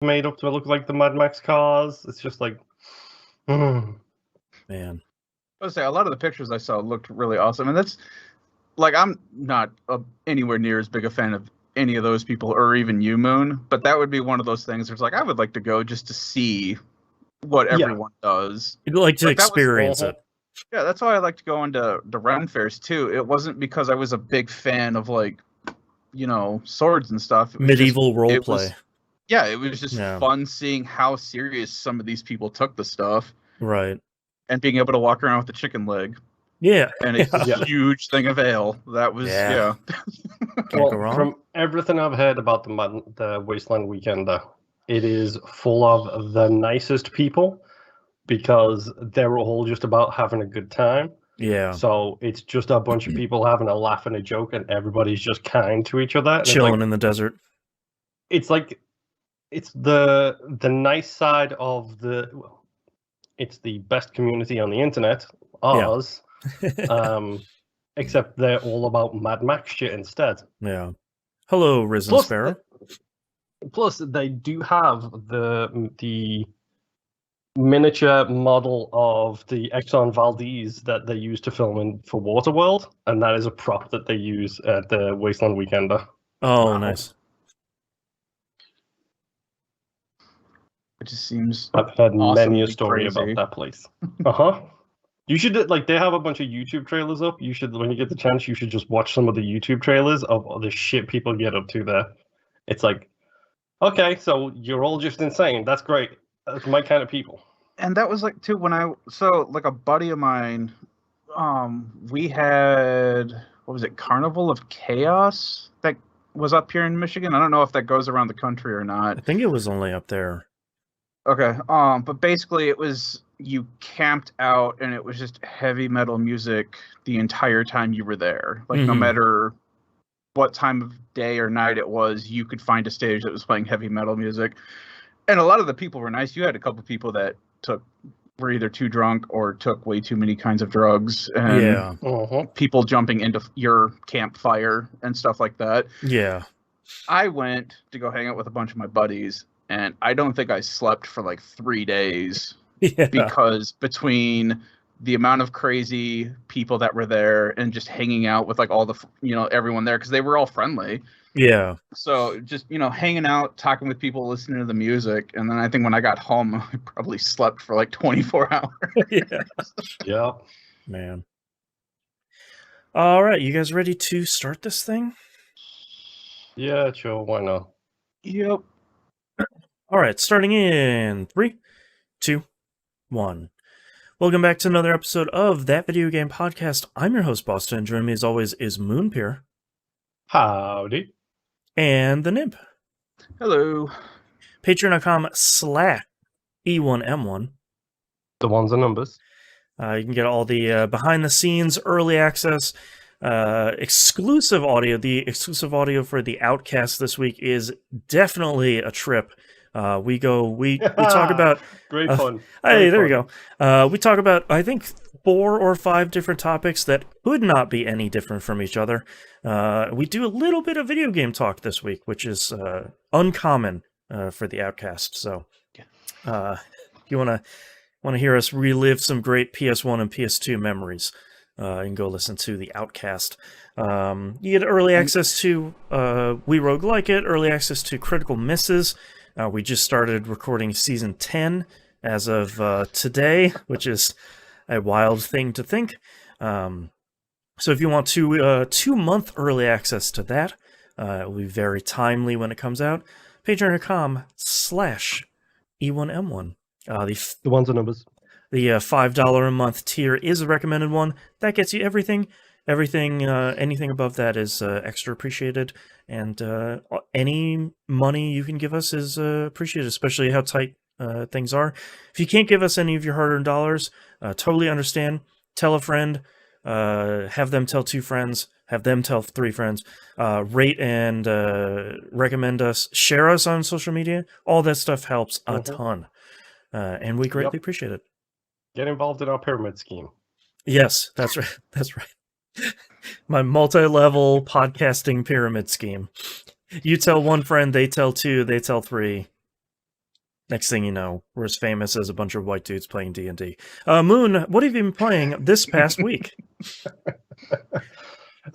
made up to look like the Mad Max cars. It's just like, Man. I was say a lot of the pictures I saw looked really awesome, and that's like I'm not anywhere near as big a fan of any of those people, or even you, Moon. But that would be one of those things. Where it's like I would like to go just to see what everyone does. You'd like to Like, that was- experience it. Yeah, that's why I like to go into the Ren fairs too. It wasn't because I was a big fan of like, swords and stuff. It was Medieval just- role it play. was- Yeah, it was just Yeah. fun seeing how serious some of these people took the stuff, Right. and being able to walk around with a chicken leg Yeah. and a Yeah. huge thing of ale. That was Yeah. Can't well, go wrong. from everything I've heard about the Wasteland Weekender, it is full of the nicest people because they're all just about having a good time. Yeah. So it's just a bunch of people having a laugh and a joke, and everybody's just kind to each other. And Chilling in the desert. it's the nice side of it's the best community on the internet, ours. Except they're all about Mad Max shit instead. Yeah. Hello, Risen Sparrow. Plus, they do have the miniature model of the Exxon Valdez that they use to film for Waterworld, and that is a prop that they use at the Wasteland Weekender. Oh, nice. It just seems I've heard many awesomely a story crazy. about that place. You should they have a bunch of YouTube trailers up. You should, when you get the chance, you should just watch some of the YouTube trailers of all the shit people get up to there. It's like, okay, so you're all just insane. That's great. That's my kind of people. And that was like too when like a buddy of mine, we had, what was it, Carnival of Chaos that was up here in Michigan. I don't know if that goes around the country or not. I think it was only up there. Okay. But basically it was, you camped out and it was just heavy metal music the entire time you were there. Like no Mhm. matter what time of day or night it was, you could find a stage that was playing heavy metal music. And a lot of the people were nice. You had a couple people that were either too drunk or took way too many kinds of drugs, and Yeah. people jumping into your campfire and stuff like that. Yeah. I went to go hang out with a bunch of my buddies, and I don't think I slept for like 3 days Yeah. because between the amount of crazy people that were there and just hanging out with like all the, everyone there, because they were all friendly. Yeah. So just, hanging out, talking with people, listening to the music. And then I think when I got home, I probably slept for like 24 hours. Yeah. Yeah. Man. All right, you guys ready to start this thing? Yeah, sure. Why not? Yep. All right, starting in 3, 2, 1. Welcome back to another episode of That Video Game Podcast. I'm your host, Boston, and joining me as always is Moonpeer. Howdy. And the Nimp. Hello. Patreon.com/E1M1. The ones and numbers. You can get all the behind-the-scenes, early access, exclusive audio. The exclusive audio for the Outcast this week is definitely a trip. We talk about... Great fun. Hey, there you go. We talk about, I think, 4 or 5 different topics that could not be any different from each other. We do a little bit of video game talk this week, which is uncommon for the Outcast. So, if you want to hear us relive some great PS1 and PS2 memories, you can go listen to the Outcast. You get early access to We Rogue Like It, early access to Critical Misses. We just started recording Season 10 as of today, which is a wild thing to think. So if you want 2-month early access to that, it will be very timely when it comes out. Patreon.com/E1M1. The ones and numbers. The $5 a month tier is a recommended one. That gets you everything. Anything above that is extra appreciated, and any money you can give us is appreciated, especially how tight things are. If you can't give us any of your hard-earned dollars, totally understand. Tell a friend, have them tell 2 friends, have them tell 3 friends, rate and recommend us, share us on social media. All that stuff helps a ton, and we greatly appreciate it. Get involved in our pyramid scheme. Yes, that's right. That's right. My multi-level podcasting pyramid scheme. You tell 1 friend, they tell 2, they tell 3. Next thing you know, we're as famous as a bunch of white dudes playing D&D. Moon, what have you been playing this past week?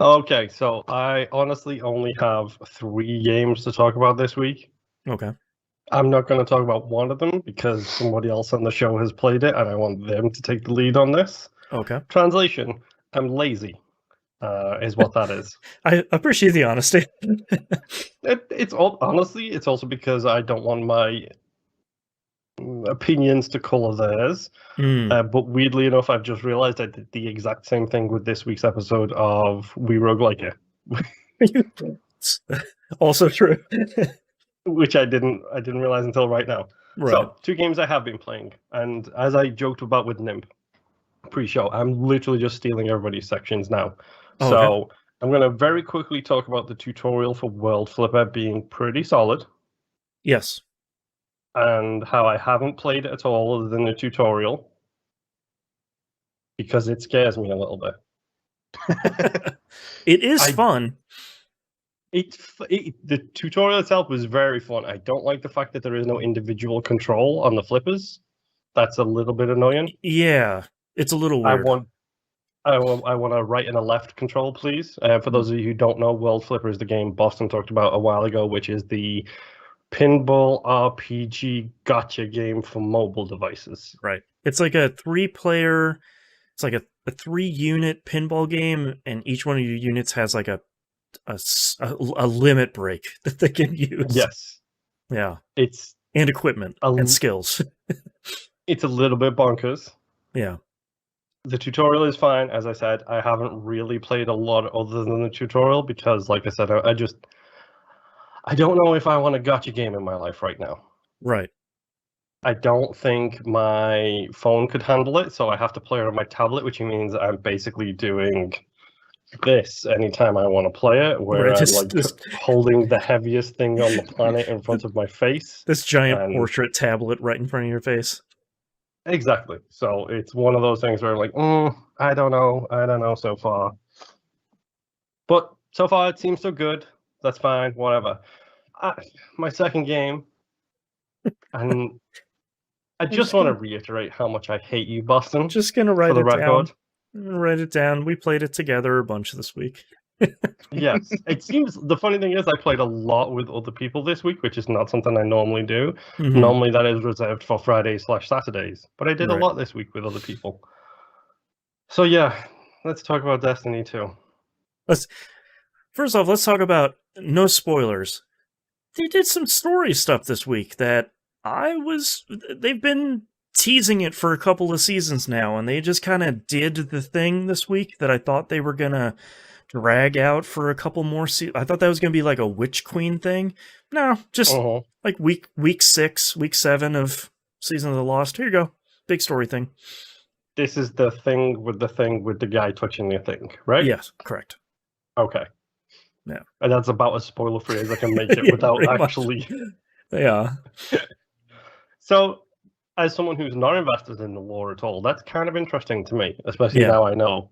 Okay, so I honestly only have 3 games to talk about this week. Okay. I'm not going to talk about one of them because somebody else on the show has played it and I want them to take the lead on this. Okay. Translation, I'm lazy, is what that is. I appreciate the honesty. Honestly, it's also because I don't want my opinions to color theirs. But weirdly enough, I've just realized I did the exact same thing with this week's episode of We Roguelike It. Also true. Which I didn't realize until right now. Right. So 2 games I have been playing, and as I joked about with Nimp pre-show, I'm literally just stealing everybody's sections now. Oh, so okay. I'm going to very quickly talk about the tutorial for World Flipper being pretty solid. Yes. And how I haven't played it at all other than the tutorial because it scares me a little bit. It is fun. The tutorial itself was very fun. I don't like the fact that there is no individual control on the flippers. That's a little bit annoying. Yeah, it's a little weird. I want a right and a left control, please. For those of you who don't know, World Flipper is the game Boston talked about a while ago, which is the pinball RPG gotcha game for mobile devices. Right. It's like a 3-player, it's like a 3-unit pinball game, and each one of your units has like a limit break that they can use. Yes. Yeah. And equipment and skills. It's a little bit bonkers. Yeah. The tutorial is fine. As I said, I haven't really played a lot other than the tutorial because, like I said, I don't know if I want a gotcha game in my life right now. Right. I don't think my phone could handle it, so I have to play it on my tablet, which means I'm basically doing this anytime I want to play it, where right, I'm holding the heaviest thing on the planet in front of my face. This giant portrait tablet right in front of your face. Exactly. So it's one of those things where I'm like, I don't know so far. But so far it seems so good. That's fine, whatever. My second game, and I just want to reiterate how much I hate you, Boston. Just gonna write for the it record. down. Write it down. We played it together a bunch this week. Yes, it seems the funny thing is I played a lot with other people this week, which is not something I normally do. Mm-hmm. Normally that is reserved for Fridays/Saturdays, but I did a lot this week with other people. So yeah, let's talk about Destiny 2. First off, let's talk about no spoilers. They did some story stuff this week that they've been teasing it for a couple of seasons now, and they just kind of did the thing this week that I thought they were gonna drag out for a couple more seasons. I thought that was gonna be like a Witch Queen thing. No, just like week 6, week 7 of Season of the Lost. Here you go, big story thing. This is the thing with the guy touching the thing, right? Yes, correct. Okay. Yeah. And that's about as spoiler-free as I can make it without actually... Yeah. So, as someone who's not invested in the lore at all, that's kind of interesting to me, especially now I know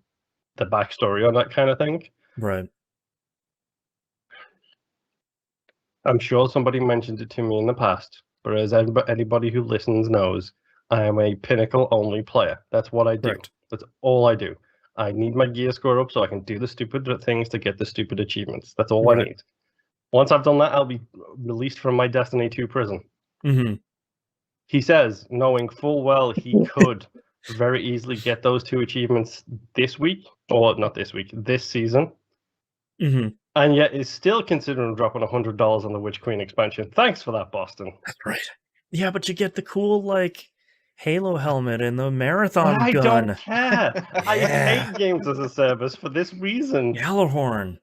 the backstory on that kind of thing. Right. I'm sure somebody mentioned it to me in the past, but as anybody who listens knows, I am a Pinnacle-only player. That's what I do. Correct. That's all I do. I need my gear score up so I can do the stupid things to get the stupid achievements. That's all I need. Once I've done that, I'll be released from my Destiny 2 prison. Mm-hmm. He says, knowing full well he could very easily get those 2 achievements this week, or not this week, this season. Mm-hmm. And yet is still considering dropping $100 on the Witch Queen expansion. Thanks for that, Boston. That's right. Yeah, but you get the cool, Halo helmet and the marathon gun. I don't care. I hate games as a service for this reason. Yellowhorn.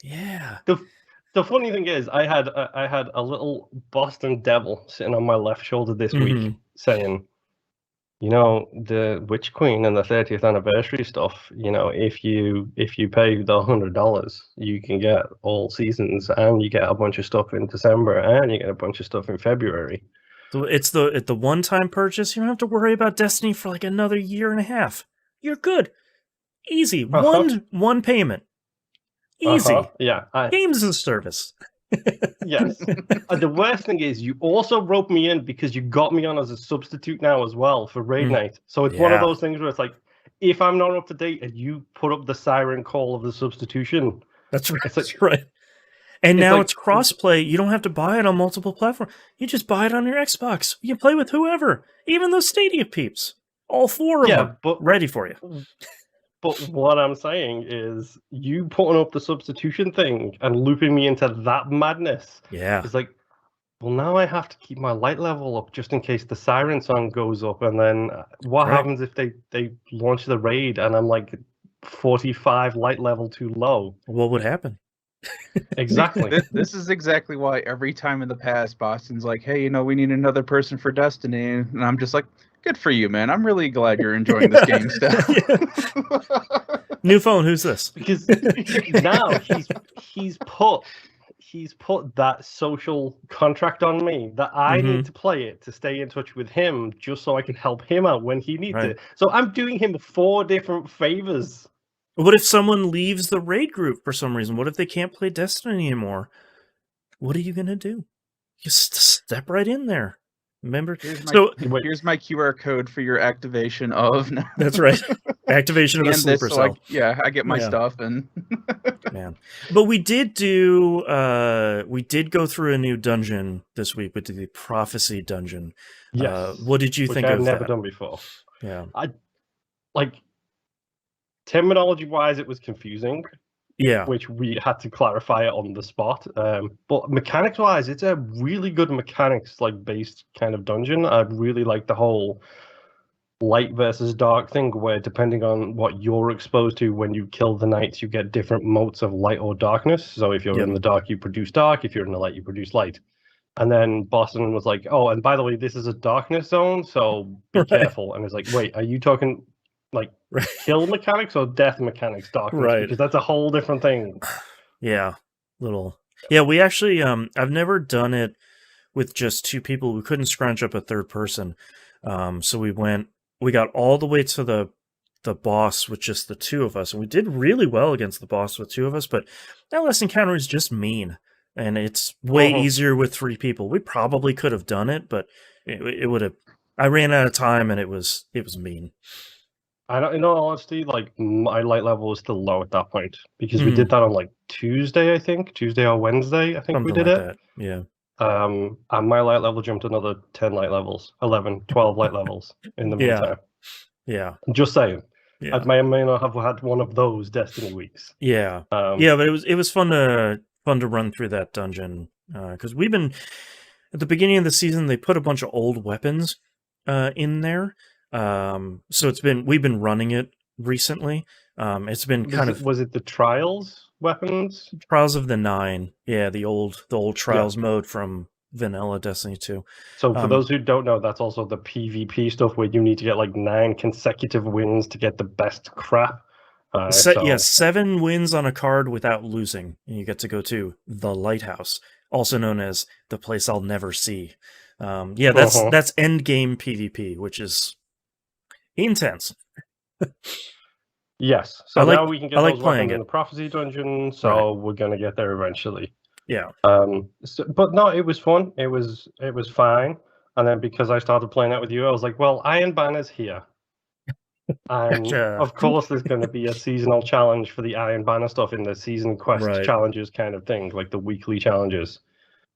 Yeah. The funny thing is, I had a little Boston devil sitting on my left shoulder this week saying, the Witch Queen and the 30th anniversary stuff, if you pay the $100, you can get all seasons and you get a bunch of stuff in December and you get a bunch of stuff in February. So it's the one-time purchase. You don't have to worry about Destiny for another year and a half. You're good. Easy. One payment. Easy. Yeah. Games as a service. Yes. The worst thing is you also rope me in because you got me on as a substitute now as well for raid night. So it's one of Yeah. those things where it's like, if I'm not up to date and you put up the siren call of the substitution, That's right. it's like, That's right. And it's now like- it's crossplay. You don't have to buy it on multiple platforms. You just buy it on your Xbox. You can play with whoever, even those Stadia peeps. All four of them but ready for you. But what I'm saying is, you putting up the substitution thing and looping me into that madness Yeah. is like, well, now I have to keep my light level up just in case the siren song goes up. And then what Right. happens if they launch the raid and I'm like 45 light level too low? What would happen? Exactly. This is exactly why every time in the past, Boston's like, hey, we need another person for Destiny. And I'm just like, good for you, man. I'm really glad you're enjoying this game still. New phone. Who's this? Because now he's put that social contract on me that I need to play it to stay in touch with him, just so I can help him out when he needs it. So I'm doing him 4 different favors. What if someone leaves the raid group for some reason? What if they can't play Destiny anymore? What are you gonna do? Just step right in there. Remember? Here's my QR code for your activation of. That's right. Activation of the sleeper cell. I get my stuff and. Man, but we did go through a new dungeon this week. We did the prophecy dungeon. Yes. What did you think I've of never that? done before. Yeah. Terminology wise, it was confusing. Yeah. Which we had to clarify it on the spot. But mechanics wise, it's a really good mechanics based kind of dungeon. I really like the whole light versus dark thing, where depending on what you're exposed to when you kill the knights, you get different modes of light or darkness. So if you're in the dark, you produce dark. If you're in the light, you produce light. And then Boston was like, oh, and by the way, this is a darkness zone, so be careful. And it's like, wait, are you talking kill mechanics or death mechanics darkness? Right. Because that's a whole different thing. Yeah. Yeah, we actually I've never done it with just 2 people. We couldn't scrunch up a third person. So we got all the way to the boss with just the 2 of us, and we did really well against the boss with 2 of us, but that last encounter is just mean. And it's way easier with 3 people. We probably could have done it, but it would have. I ran out of time, and it was mean. In all honesty, my light level was still low at that point because we did that on Tuesday, I think, Tuesday or Wednesday. I think Something we did like it. that. Yeah. And my light level jumped another 10 light levels, 11, 12 light levels in the meantime. Yeah. I'm just saying. Yeah. I may or may not have had one of those Destiny weeks. Yeah. But it was fun to run through that dungeon because we've been at the beginning of the season. They put a bunch of old weapons in there, so we've been running it recently. It's been was it the Trials weapons? Trials of the 9, the old Trials mode from vanilla Destiny 2. So for those who don't know, that's also the PvP stuff where you need to get 9 consecutive wins to get the best crap. 7 wins on a card without losing, and you get to go to the Lighthouse, also known as the place I'll never see. That's end game PvP, which is intense. Yes, so now we can get those weapons in the prophecy dungeon. So we're gonna get there eventually. Yeah. But no, it was fun. It was fine. And then because I started playing that with you, I was like, well, Iron Banner's here. And of course, there's going to be a seasonal challenge for the Iron Banner stuff in the season quest challenges kind of thing, like the weekly challenges.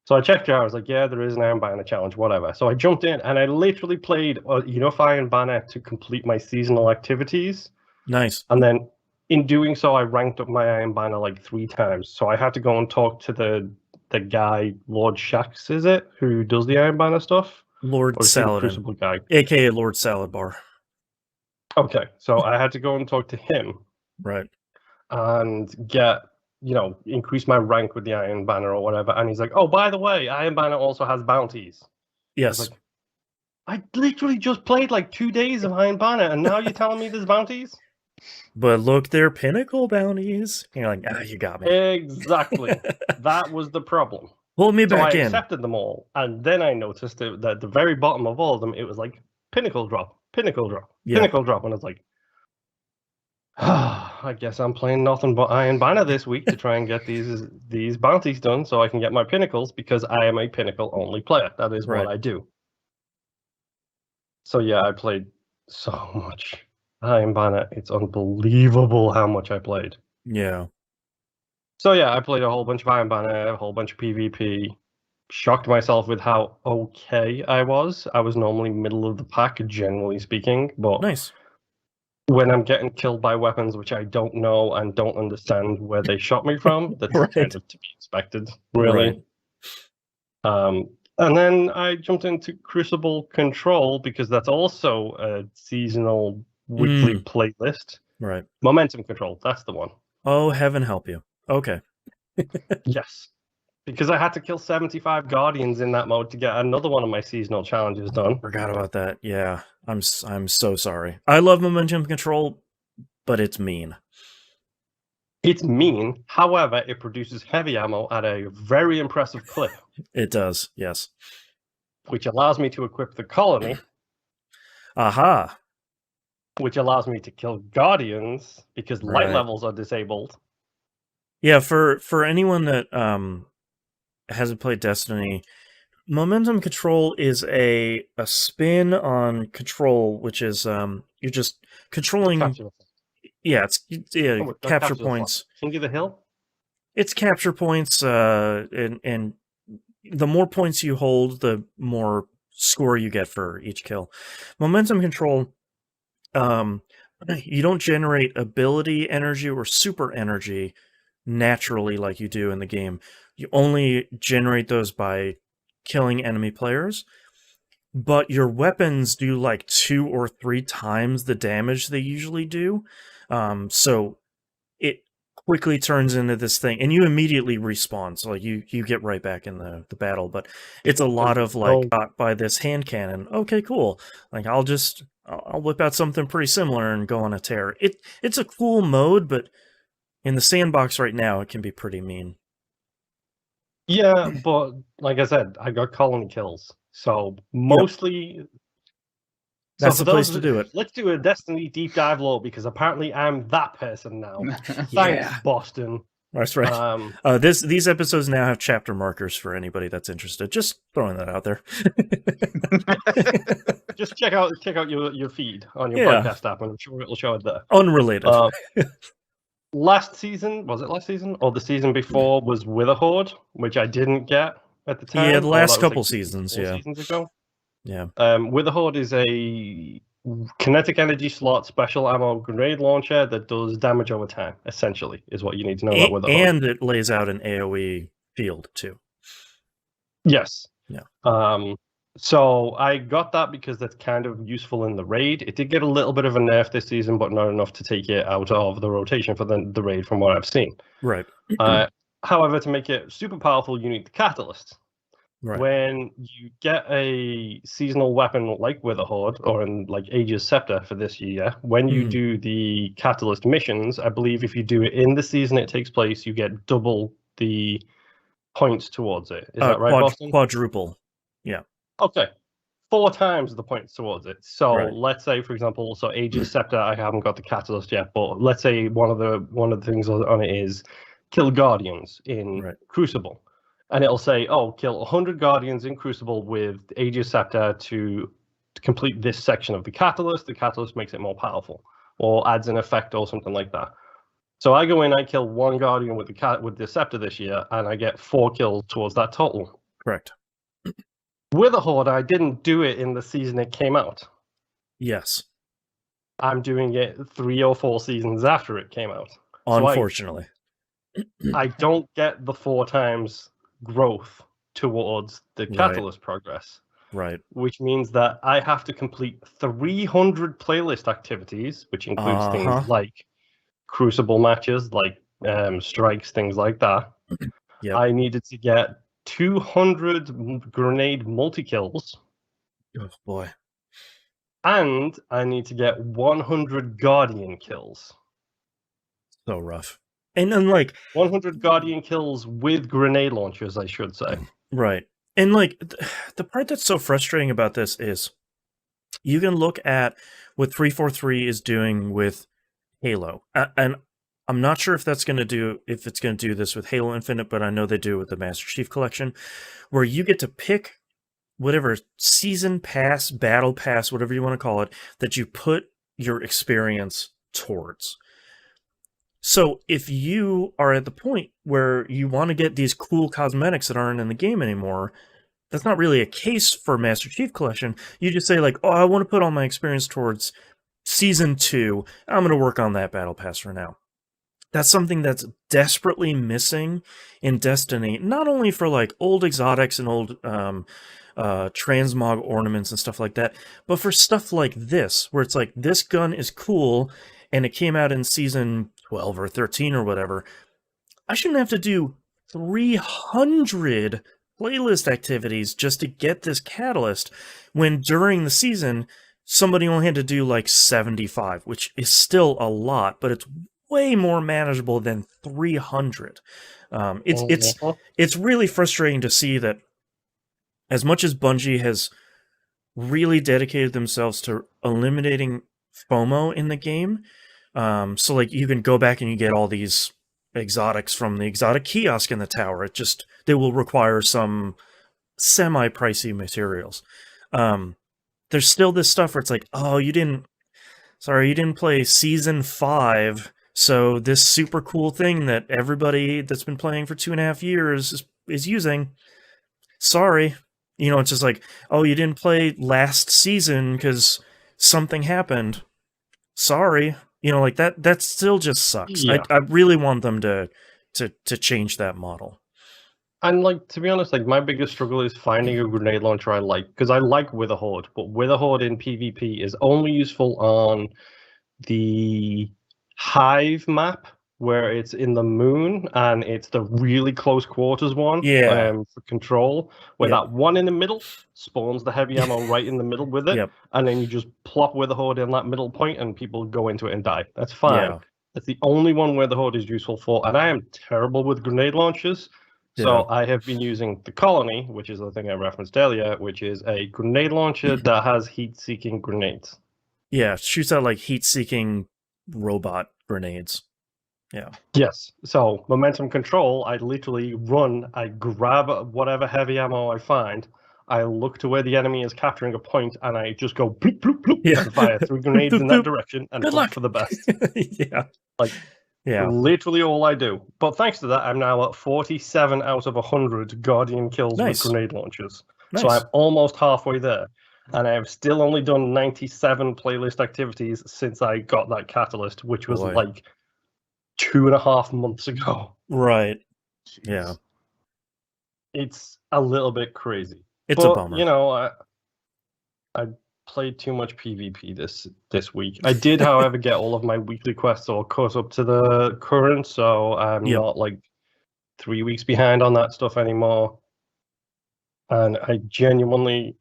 So I checked it out. I was like, yeah, there is an Iron Banner challenge, whatever. So I jumped in and I literally played enough Iron Banner to complete my seasonal activities. Nice. And then in doing so, I ranked up my Iron Banner 3 times. So I had to go and talk to the guy, Lord Shax, is it, who does the Iron Banner stuff? Lord Saladin, Crucible guy, aka Lord Salad Bar. Okay, so I had to go and talk to him, right, and get increase my rank with the Iron Banner or whatever. And he's like, "Oh, by the way, Iron Banner also has bounties." Yes. I literally just played 2 days of Iron Banner, and now you're telling me there's bounties? But look, they're pinnacle bounties. And you're like, you got me. Exactly. That was the problem. Pull me back in. I accepted them all, and then I noticed that at the very bottom of all of them, it was pinnacle drop, pinnacle drop, pinnacle drop, and I was like, I guess I'm playing nothing but Iron Banner this week to try and get these bounties done so I can get my pinnacles, because I am a pinnacle only player. That is Right. what I do. So yeah, I played so much Iron Banner. It's unbelievable how much I played. Yeah. So yeah, I played a whole bunch of Iron Banner, a whole bunch of PvP. Shocked myself with how okay I was. I was normally middle of the pack, generally speaking, but Nice. when I'm getting killed by weapons which I don't know and don't understand where they shot me from, that's Right. kind of to be expected, really. And then I jumped into Crucible Control because that's also a seasonal weekly playlist. Right. Momentum Control, that's the one. Oh, heaven help you. Okay. Yes. Because I had to kill 75 Guardians in that mode to get another one of my seasonal challenges done. Forgot about that. Yeah. I'm so sorry. I love Momentum Control, but it's mean. It's mean, however, it produces heavy ammo at a very impressive clip. It does, yes. Which allows me to equip the colony. Aha. Which allows me to kill Guardians, because light levels are disabled. Yeah, for anyone that hasn't played Destiny, Momentum Control is a spin on control, which is you're just controlling. Yeah, it's capture points. King of the Hill. It's capture points, and the more points you hold, the more score you get for each kill. Momentum Control, you don't generate ability energy or super energy naturally like you do in the game. You only generate those by killing enemy players, but your weapons do like 2 or 3 times the damage they usually do. So it quickly turns into this thing, and you immediately respawn, so like you get right back in the battle. But it's a lot of like, got by this hand cannon. Okay, cool. Like I'll whip out something pretty similar and go on a tear. It's a cool mode, but in the sandbox right now, it can be pretty mean. Yeah, but like I said, I got colony kills, so mostly. That's the place to do it. Let's do a Destiny deep dive lore, because apparently I'm that person now. Thanks, Boston. That's right. These episodes now have chapter markers for anybody that's interested. Just throwing that out there. Just check out your feed on your podcast app, and I'm sure it'll show it there. Unrelated. Last season, was it last season? Or the season before was Witherhoard, which I didn't get at the time. Yeah, the last couple like seasons, seasons ago. Yeah. Witherhoard is a kinetic energy slot special ammo grenade launcher that does damage over time, essentially, is what you need to know about Witherhoard. And it lays out an AoE field, too. Yes. Yeah. So I got that because that's kind of useful in the raid. It did get a little bit of a nerf this season, but not enough to take it out of the rotation for the raid from what I've seen. Right. However, to make it super powerful, you need the catalyst. Right. When you get a seasonal weapon like Witherhoard, or in like Aegis Scepter for this year, when you do the catalyst missions, I believe if you do it in the season it takes place, you get double the points towards it. Is that right, Boston? Quadruple. Yeah. Okay. 4 times the points towards it. So let's say, for example, so Aegis Scepter, I haven't got the catalyst yet, but let's say one of the things on it is kill Guardians in Crucible. And it'll say, oh, kill 100 Guardians in Crucible with Aegis Scepter to complete this section of the catalyst. The catalyst makes it more powerful, or adds an effect or something like that. So I go in, I kill 1 Guardian with the Scepter this year, and I get 4 kills towards that total. Correct. Witherhoard, I didn't do it in the season it came out. Yes. I'm doing it 3 or 4 seasons after it came out. Unfortunately. So I don't get the 4 times growth towards the catalyst progress. Right. Which means that I have to complete 300 playlist activities, which includes things like Crucible matches, like strikes, things like that. Yep. I needed to get 200 grenade multi-kills. Oh, boy. And I need to get 100 Guardian kills. So rough. And then, like... 100 Guardian kills with grenade launchers, I should say. Right. And, like, the part that's so frustrating about this is you can look at what 343 is doing with Halo. And I'm not sure if it's going to do this with Halo Infinite, but I know they do it with the Master Chief Collection, where you get to pick whatever season pass, battle pass, whatever you want to call it, that you put your experience towards. So if you are at the point where you want to get these cool cosmetics that aren't in the game anymore, that's not really a case for Master Chief Collection. You just say like, oh, I want to put all my experience towards Season 2. I'm going to work on that battle pass for now. That's something that's desperately missing in Destiny, not only for like old exotics and old transmog ornaments and stuff like that, but for stuff like this, where it's like, this gun is cool, and it came out in Season 12 or 13 or whatever. I shouldn't have to do 300 playlist activities just to get this catalyst, when during the season, somebody only had to do like 75, which is still a lot, but it's way more manageable than 300. It's really frustrating to see that as much as Bungie has really dedicated themselves to eliminating FOMO in the game, so like you can go back and you get all these exotics from the exotic kiosk in the tower. They will require some semi-pricey materials. There's still this stuff where it's like, oh, you didn't play Season 5, so this super cool thing that everybody that's been playing for 2.5 years is using. Sorry. It's just like, oh, you didn't play last season because something happened. Sorry. Like that still just sucks. Yeah. I really want them to change that model. And like, to be honest, like my biggest struggle is finding a grenade launcher I like, because I like Witherhoard, but Witherhoard in PvP is only useful on the Hive map, where it's in the moon and it's the really close quarters one. For control, where that one in the middle spawns the heavy ammo right in the middle with it, and then you just plop Witherhoard in that middle point and people go into it and die. That's fine. That's the only one where the Horde is useful for, and I am terrible with grenade launchers. So I have been using the Colony, which is the thing I referenced earlier, which is a grenade launcher that has heat-seeking grenades. Yeah, shoots out like heat-seeking robot grenades. Yeah. Yes. So momentum control, I literally run, I grab whatever heavy ammo I find, I look to where the enemy is capturing a point, and I just go bloop, bloop, bloop, and fire 3 grenades in that direction and hope for the best. Literally all I do. But thanks to that, I'm now at 47 out of 100 Guardian kills with grenade launchers. So I'm almost halfway there. And I've still only done 97 playlist activities since I got that catalyst, which was like 2.5 months ago. Right. Jeez. Yeah. It's a little bit crazy. It's a bummer. I played too much PvP this week. I did, however, get all of my weekly quests all caught up to the current, so I'm not like 3 weeks behind on that stuff anymore. And I genuinely,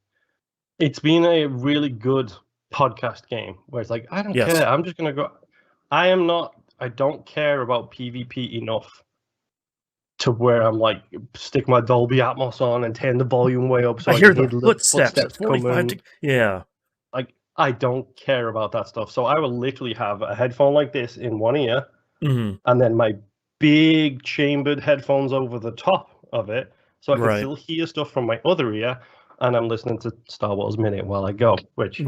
it's been a really good podcast game where it's like, I don't care. I'm just going to go. I don't care about PvP enough to where I'm like, stick my Dolby Atmos on and turn the volume way up so I hear can the footsteps at 45 Like, I don't care about that stuff. So I will literally have a headphone like this in one ear, and then my big chambered headphones over the top of it, so I can still hear stuff from my other ear, and I'm listening to Star Wars Minute while I go, which...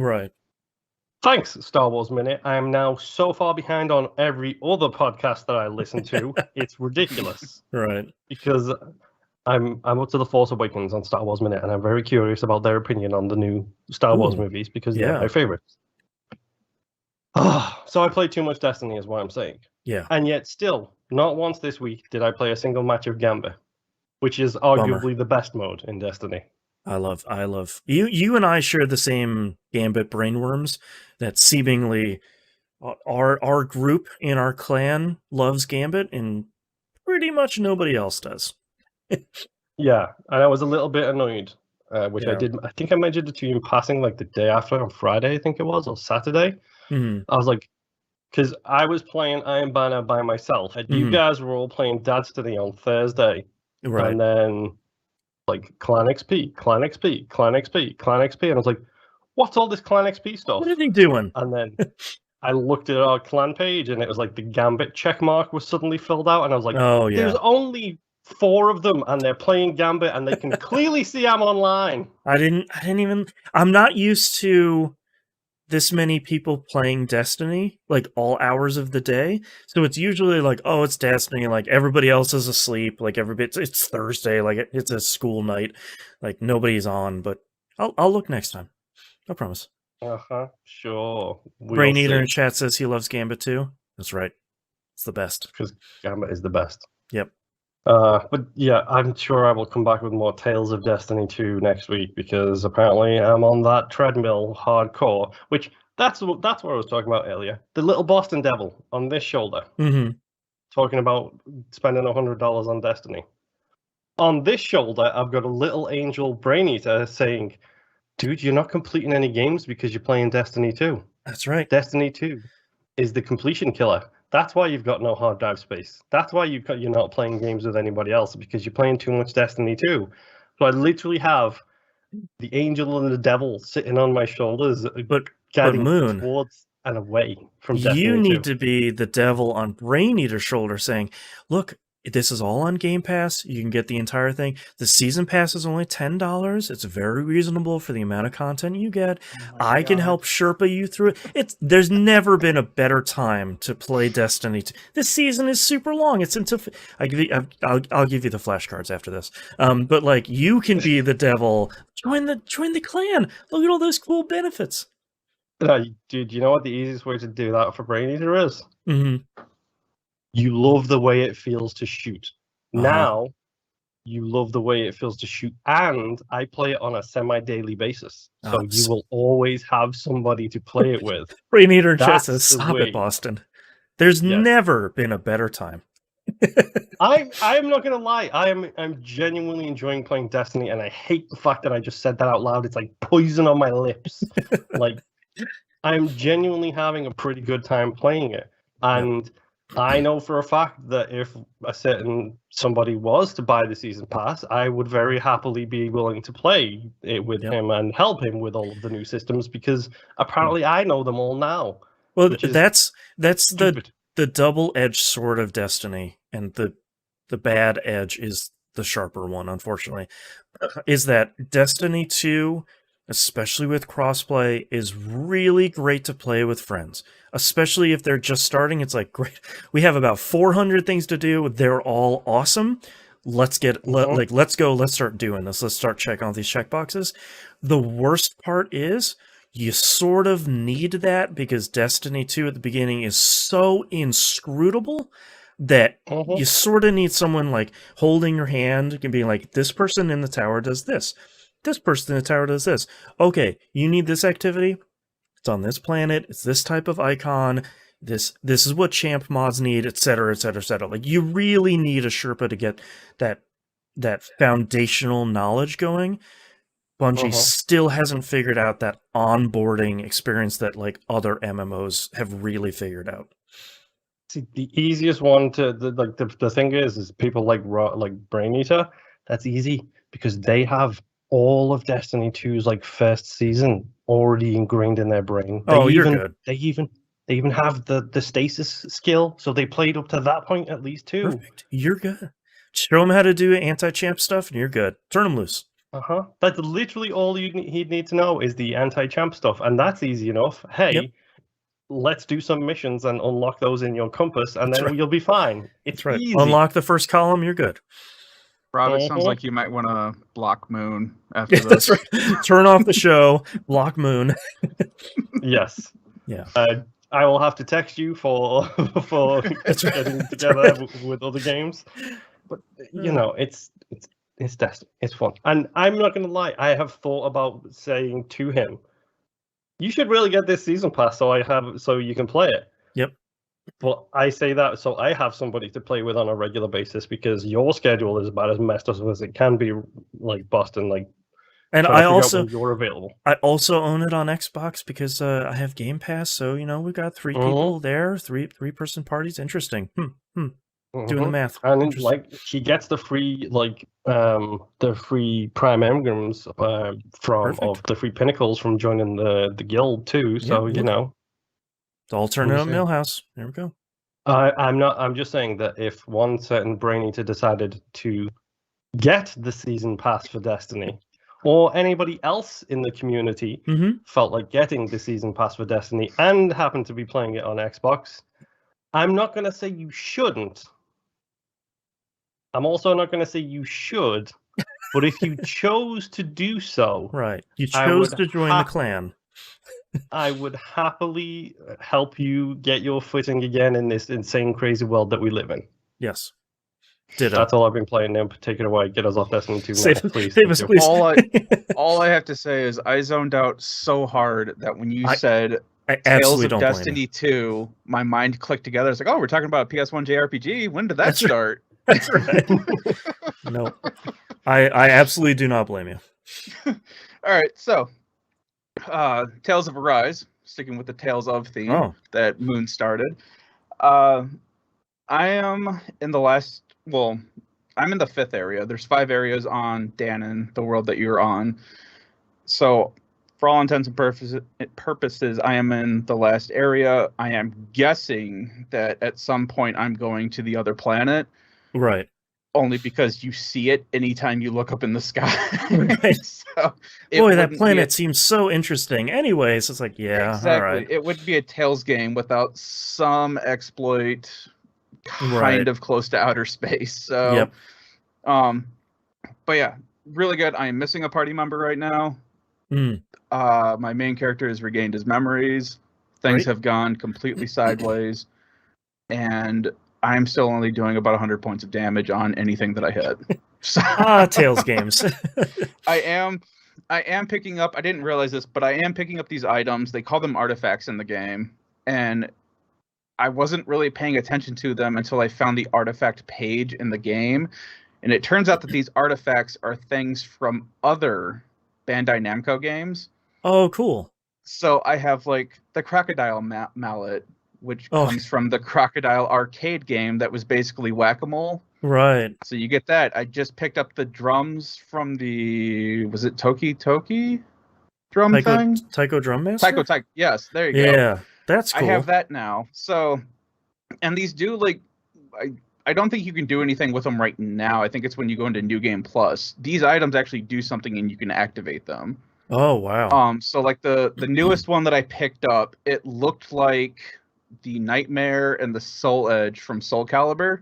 Thanks, Star Wars Minute. I am now so far behind on every other podcast that I listen to. It's ridiculous. Right. Because I'm up to The Force Awakens on Star Wars Minute, and I'm very curious about their opinion on the new Star Wars movies, because they're my favorites. So I played too much Destiny is what I'm saying. Yeah. And yet still, not once this week did I play a single match of Gambit, which is arguably the best mode in Destiny. I love you and I share the same Gambit brainworms that seemingly our group in our clan loves Gambit and pretty much nobody else does. Yeah, and I was a little bit annoyed, which I did. I think I mentioned it to you in passing like the day after on Friday, I think it was, or Saturday. I was like, because I was playing Iron Banner by myself, and you guys were all playing Destiny on Thursday, and then like Clan XP, Clan XP, Clan XP, Clan XP, and I was like, what's all this Clan XP stuff? What are they doing? And then I looked at our clan page and it was like the Gambit check mark was suddenly filled out, and I was like, Oh yeah. there's only 4 of them, and they're playing Gambit, and they can clearly see I'm online. I didn't even. I'm not used to this many people playing Destiny, like all hours of the day. So it's usually like, oh, it's Destiny, like everybody else is asleep, like it's Thursday, like it's a school night, like nobody's on. But I'll look next time. I promise. Sure. Brain Eater in chat says he loves Gambit too. That's right. It's the best. Because Gambit is the best. Yep. But yeah, I'm sure I will come back with more Tales of Destiny 2 next week, because apparently I'm on that treadmill hardcore, which that's what I was talking about earlier. The little Boston Devil on this shoulder, talking about spending $100 on Destiny. On this shoulder, I've got a little angel Brain Eater saying, dude, you're not completing any games because you're playing Destiny 2. That's right. Destiny 2 is the completion killer. That's why you've got no hard drive space. That's why you're not playing games with anybody else, because you're playing too much Destiny 2. So I literally have the angel and the devil sitting on my shoulders, but Moon, towards and away from Destiny 2. You need to be the devil on Brain Eater's shoulder saying, look, this is all on Game Pass. You can get the entire thing. The season pass is only $10. It's very reasonable for the amount of content you get. I can help Sherpa you through it. There's never been a better time to play Destiny 2. This season is super long. It's until I'll give you the flashcards after this. But like, you can be the devil. Join the clan. Look at all those cool benefits. Dude, you know what the easiest way to do that for Brain Eater is? You love the way it feels to shoot. Now, you love the way it feels to shoot, and I play it on a semi-daily basis. So you will always have somebody to play it with. Brain Eater just says, stop it, Boston. There's never been a better time. I'm not gonna lie. I'm genuinely enjoying playing Destiny, and I hate the fact that I just said that out loud. It's like poison on my lips. Like, I'm genuinely having a pretty good time playing it, and I know for a fact that if a certain somebody was to buy the season pass, I would very happily be willing to play it with him and help him with all of the new systems, because apparently I know them all now. Well, that's the double-edged sword of Destiny, and the bad edge is the sharper one, unfortunately. Is that Destiny 2, especially with crossplay, is really great to play with friends. Especially if they're just starting, it's like, great. We have about 400 things to do. They're all awesome. Let's go. Let's start doing this. Let's start checking all these checkboxes. The worst part is you sort of need that, because Destiny 2 at the beginning is so inscrutable that you sort of need someone like holding your hand and being like, this person in the tower does this. This person in the tower does this. Okay, you need this activity. It's on this planet. It's this type of icon. This is what champ mods need, etc., etc., etc. Like, you really need a Sherpa to get that foundational knowledge going. Bungie still hasn't figured out that onboarding experience that like other MMOs have really figured out. See, the easiest one the thing is people like Brain Eater. That's easy because they have all of Destiny 2's like first season already ingrained in their brain. You're good. They even have the stasis skill, so they played up to that point at least too. Perfect. You're good. Show them how to do anti-champ stuff, and you're good. Turn them loose. That's literally all he'd need to know is the anti-champ stuff, and that's easy enough. Hey, let's do some missions and unlock those in your compass, and then you'll be fine. It's right. Easy. Unlock the first column, you're good. Rob, it sounds like you might want to block Moon after this. That's right. Turn off the show, block Moon. Yes. Yeah. I will have to text you for getting together with other games. But you know, it's Destiny. It's fun. And I'm not gonna lie, I have thought about saying to him, you should really get this season pass so you can play it. Yep. But I say that so I have somebody to play with on a regular basis, because your schedule is about as messed up as it can be, like Boston, like. And you're available. I also own it on Xbox because I have Game Pass, so we've got 3 people there, three-person parties. Interesting. Doing the math. And like he gets the free the free Prime Engrams of the free Pinnacles from joining the guild too. So you know. Alternate What do you say? Millhouse. There we go. I'm not. I'm just saying that if one certain brain eater decided to get the season pass for Destiny, or anybody else in the community Mm-hmm. felt like getting the season pass for Destiny and happened to be playing it on Xbox, I'm not going to say you shouldn't. I'm also not going to say you should. But if you chose to do so, Right. You I chose would to join the clan. I would happily help you get your footing again in this insane, crazy world that we live in. Yes. Ditto. That's all I've been playing now. Take it away. Get us off Destiny 2 now, Save- please. save Thank us, you. please. All I have to say is I zoned out so hard that when you said I Tales absolutely of don't blame Destiny you. 2, my mind clicked together. It's like, oh, we're talking about a PS1 JRPG. When did that That's right. start? That's right. No. I absolutely do not blame you. All right, so Tales of Arise, sticking with the Tales of theme that Moon started. I am in the last, well, I'm in the 5th area. There's 5 areas on Danon, the world that you're on. So for all intents and purposes, I am in the last area. I am guessing that at some point I'm going to the other planet. Right. Only because you see it anytime you look up in the sky. Right. So boy, that planet seems so interesting. Anyways, it's like, yeah, exactly. all right. It wouldn't be a Tales game without some exploit kind Right. of close to outer space. So, Yep. But yeah, really good. I am missing a party member right now. Mm. My main character has regained his memories. Things have gone completely sideways. And I'm still only doing about 100 points of damage on anything that I hit. So, Tales games. I am picking up, I didn't realize this, but I am picking up these items. They call them artifacts in the game. And I wasn't really paying attention to them until I found the artifact page in the game. And it turns out that these artifacts are things from other Bandai Namco games. Oh, cool. So I have like the Crocodile Mallet, which comes from the Crocodile arcade game that was basically Whack-A-Mole. Right. So you get that. I just picked up the drums from the, was it Toki drum thing? Taiko Drum Master? Taiko, yes, there you go. Yeah, that's cool. I have that now. So, and these do like, I don't think you can do anything with them right now. I think it's when you go into New Game Plus. These items actually do something and you can activate them. Oh, wow. So like the newest one that I picked up, it looked like the Nightmare and the Soul Edge from Soul Calibur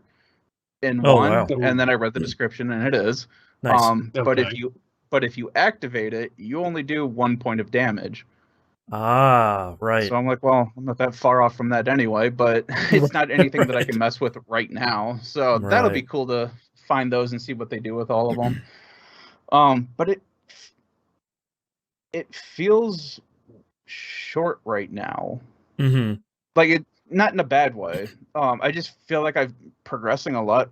in one. Wow. And then I read the description and it is. Nice. But if you activate it, you only do 1 point of damage. Right. So I'm like, well, I'm not that far off from that anyway, but it's not anything that I can mess with right now. So that'll be cool to find those and see what they do with all of them. But it feels short right now. Mm-hmm. Like it, not in a bad way. I just feel like I'm progressing a lot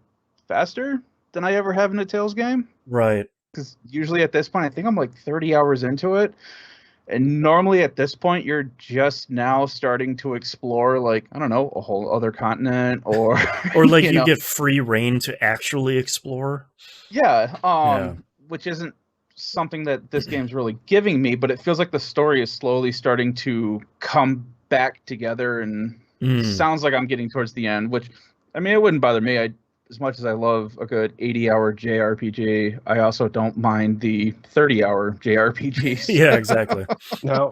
faster than I ever have in a Tales game. Right. Because usually at this point, I think I'm like 30 hours into it. And normally at this point, you're just now starting to explore, like, I don't know, a whole other continent or... or like you get free reign to actually explore. Yeah, which isn't something that this game's really giving me, but it feels like the story is slowly starting to come back together and sounds like I'm getting towards the end, which, I mean, it wouldn't bother me. As much as I love a good 80-hour JRPG, I also don't mind the 30-hour JRPGs. Yeah, exactly. Now,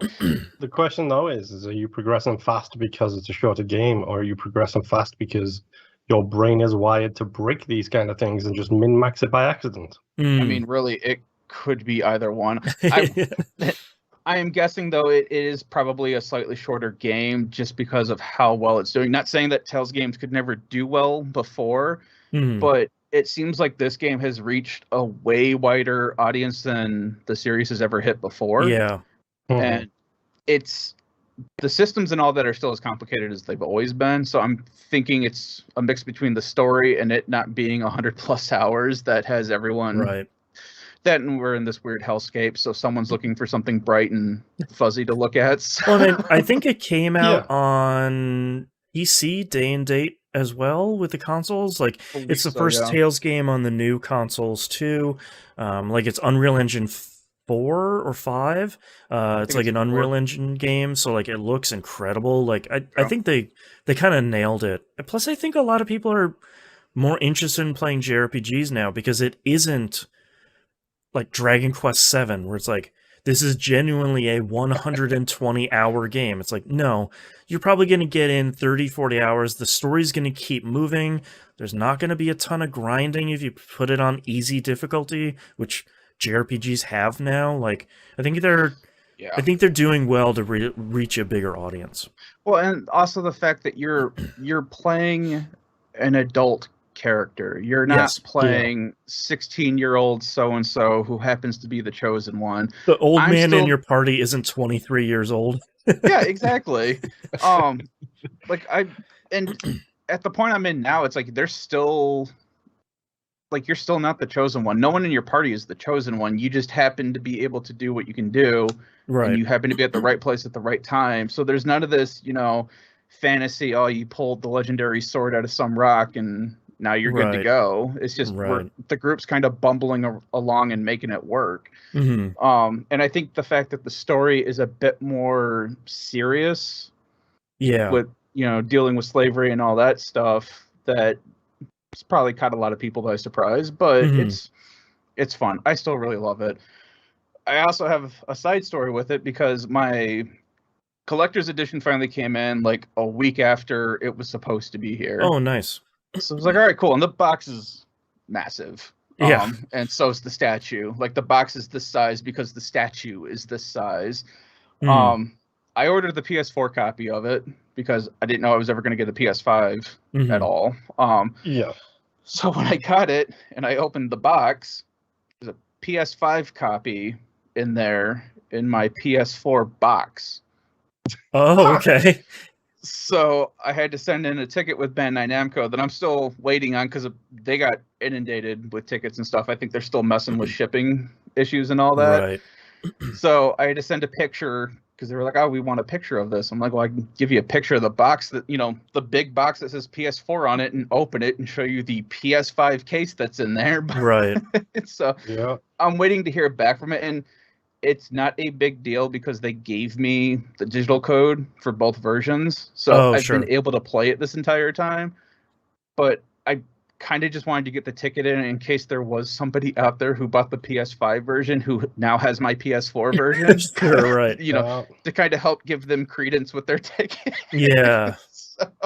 the question, though, is are you progressing fast because it's a shorter game, or are you progressing fast because your brain is wired to break these kind of things and just min-max it by accident? I mean, really, it could be either one. I am guessing, though, it is probably a slightly shorter game just because of how well it's doing. Not saying that Tales games could never do well before, but it seems like this game has reached a way wider audience than the series has ever hit before. Yeah. And it's the systems and all that are still as complicated as they've always been. So I'm thinking it's a mix between the story and it not being 100+ hours that has everyone. Right. That and we're in this weird hellscape, so someone's looking for something bright and fuzzy to look at. So. Well, I think it came out on PC day and date as well with the consoles. Like, it's the first Tales game on the new consoles too. Like, it's Unreal Engine 4 or 5. It's like an Unreal Engine game, so like it looks incredible. Like I think they kind of nailed it. Plus, I think a lot of people are more interested in playing JRPGs now because it isn't like Dragon Quest VII, where it's like, this is genuinely a 120-hour game. It's like, no, you're probably going to get in 30, 40 hours. The story's going to keep moving. There's not going to be a ton of grinding if you put it on easy difficulty, which JRPGs have now. Like, I think they're doing well to reach a bigger audience. Well, and also the fact that you're playing an adult character. You're not playing 16-year-old so-and-so who happens to be the chosen one. The old man in your party isn't 23 years old. Yeah, exactly. Like and at the point I'm in now, it's like there's still like you're still not the chosen one. No one in your party is the chosen one. You just happen to be able to do what you can do. Right. And you happen to be at the right place at the right time. So there's none of this, fantasy, you pulled the legendary sword out of some rock and now you're good to go. It's just the group's kind of bumbling along and making it work. Mm-hmm. And I think the fact that the story is a bit more serious, with dealing with slavery and all that stuff, that it's probably caught a lot of people by surprise. But it's fun. I still really love it. I also have a side story with it because my collector's edition finally came in like a week after it was supposed to be here. Oh, nice. So I was like, all right, cool. And the box is massive. Yeah. And so is the statue. Like the box is this size because the statue is this size. I ordered the PS4 copy of it because I didn't know I was ever going to get a PS5 at all. So when I got it and I opened the box, there's a PS5 copy in there in my PS4 box. Oh, okay. So I had to send in a ticket with Bandai Namco that I'm still waiting on because they got inundated with tickets and stuff. I think they're still messing with shipping issues and all that. Right. So I had to send a picture because they were like, "Oh, we want a picture of this." I'm like, "Well, I can give you a picture of the box that the big box that says PS4 on it, and open it and show you the PS5 case that's in there." Right. So I'm waiting to hear back from it, and it's not a big deal because they gave me the digital code for both versions. So I've been able to play it this entire time. But I kind of just wanted to get the ticket in case there was somebody out there who bought the PS5 version who now has my PS4 version. Right. To kind of help give them credence with their ticket. Yeah.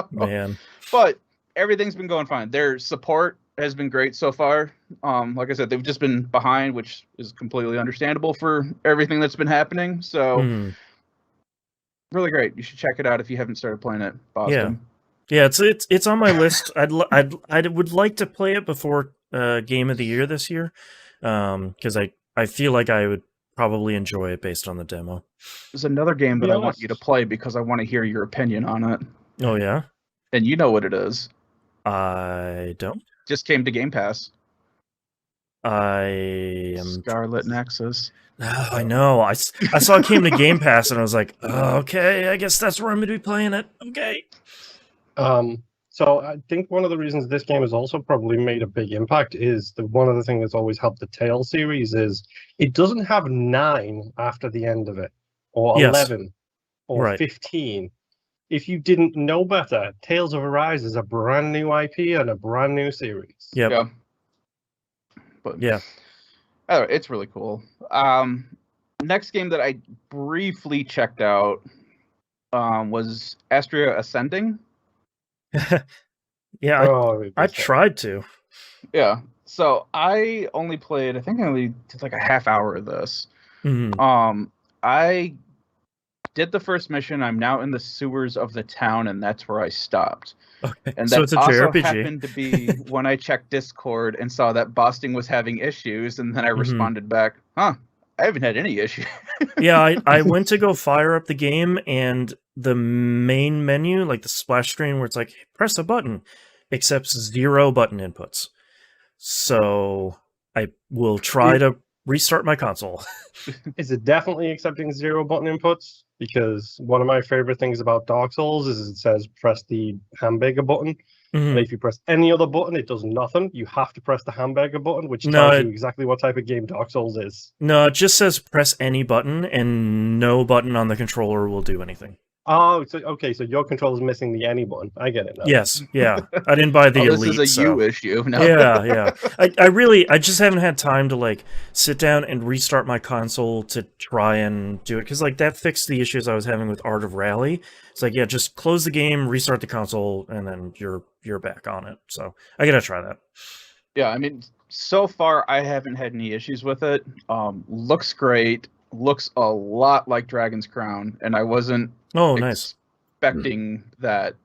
Man. But everything's been going fine. Their support has been great so far. Like I said, they've just been behind, which is completely understandable for everything that's been happening. So really great. You should check it out if you haven't started playing it, Boston. Yeah, it's on my list. I would like to play it before Game of the Year this year, because I feel like I would probably enjoy it based on the demo. There's another game that I want you to play because I want to hear your opinion on it. Oh yeah, and you know what it is. I don't. Just came to Game Pass. I am Scarlet Nexus. Oh, I know. I saw it came to Game Pass and I was like, oh, okay, I guess that's where I'm going to be playing it. Okay. So I think one of the reasons this game has also probably made a big impact is one of the things that's always helped the Tales series is it doesn't have 9 after the end of it, or 11, or 15. If you didn't know better, Tales of Arise is a brand new IP and a brand new series. Yep. Yeah. But it's really cool. Next game that I briefly checked out was Astria Ascending. I tried to. Yeah. So I only played, I think I only did like a half hour of this. I did the first mission. I'm now in the sewers of the town, and that's where I stopped. Okay. And so that it's a also JRPG. happened to be when I checked Discord and saw that Boston was having issues, and then I responded back, I haven't had any issues. I went to go fire up the game, and the main menu, like the splash screen where it's like, press a button, accepts 0 button inputs. So I will try to restart my console. Is it definitely accepting 0 button inputs? Because one of my favorite things about Dark Souls is it says press the hamburger button. And if you press any other button, it does nothing. You have to press the hamburger button, which No, tells you exactly what type of game Dark Souls is. No, it just says press any button, and no button on the controller will do anything. Oh, so okay, so your controller's missing the any button. I get it now. Yes, yeah. I didn't buy the this Elite. is a you issue. No. Yeah. I just haven't had time to like sit down and restart my console to try and do it, because like that fixed the issues I was having with Art of Rally. It's like, yeah, just close the game, restart the console, and then you're back on it. So I gotta try that. Yeah, I mean, so far I haven't had any issues with it. Looks great. Looks a lot like Dragon's Crown, and I wasn't nice. expecting that.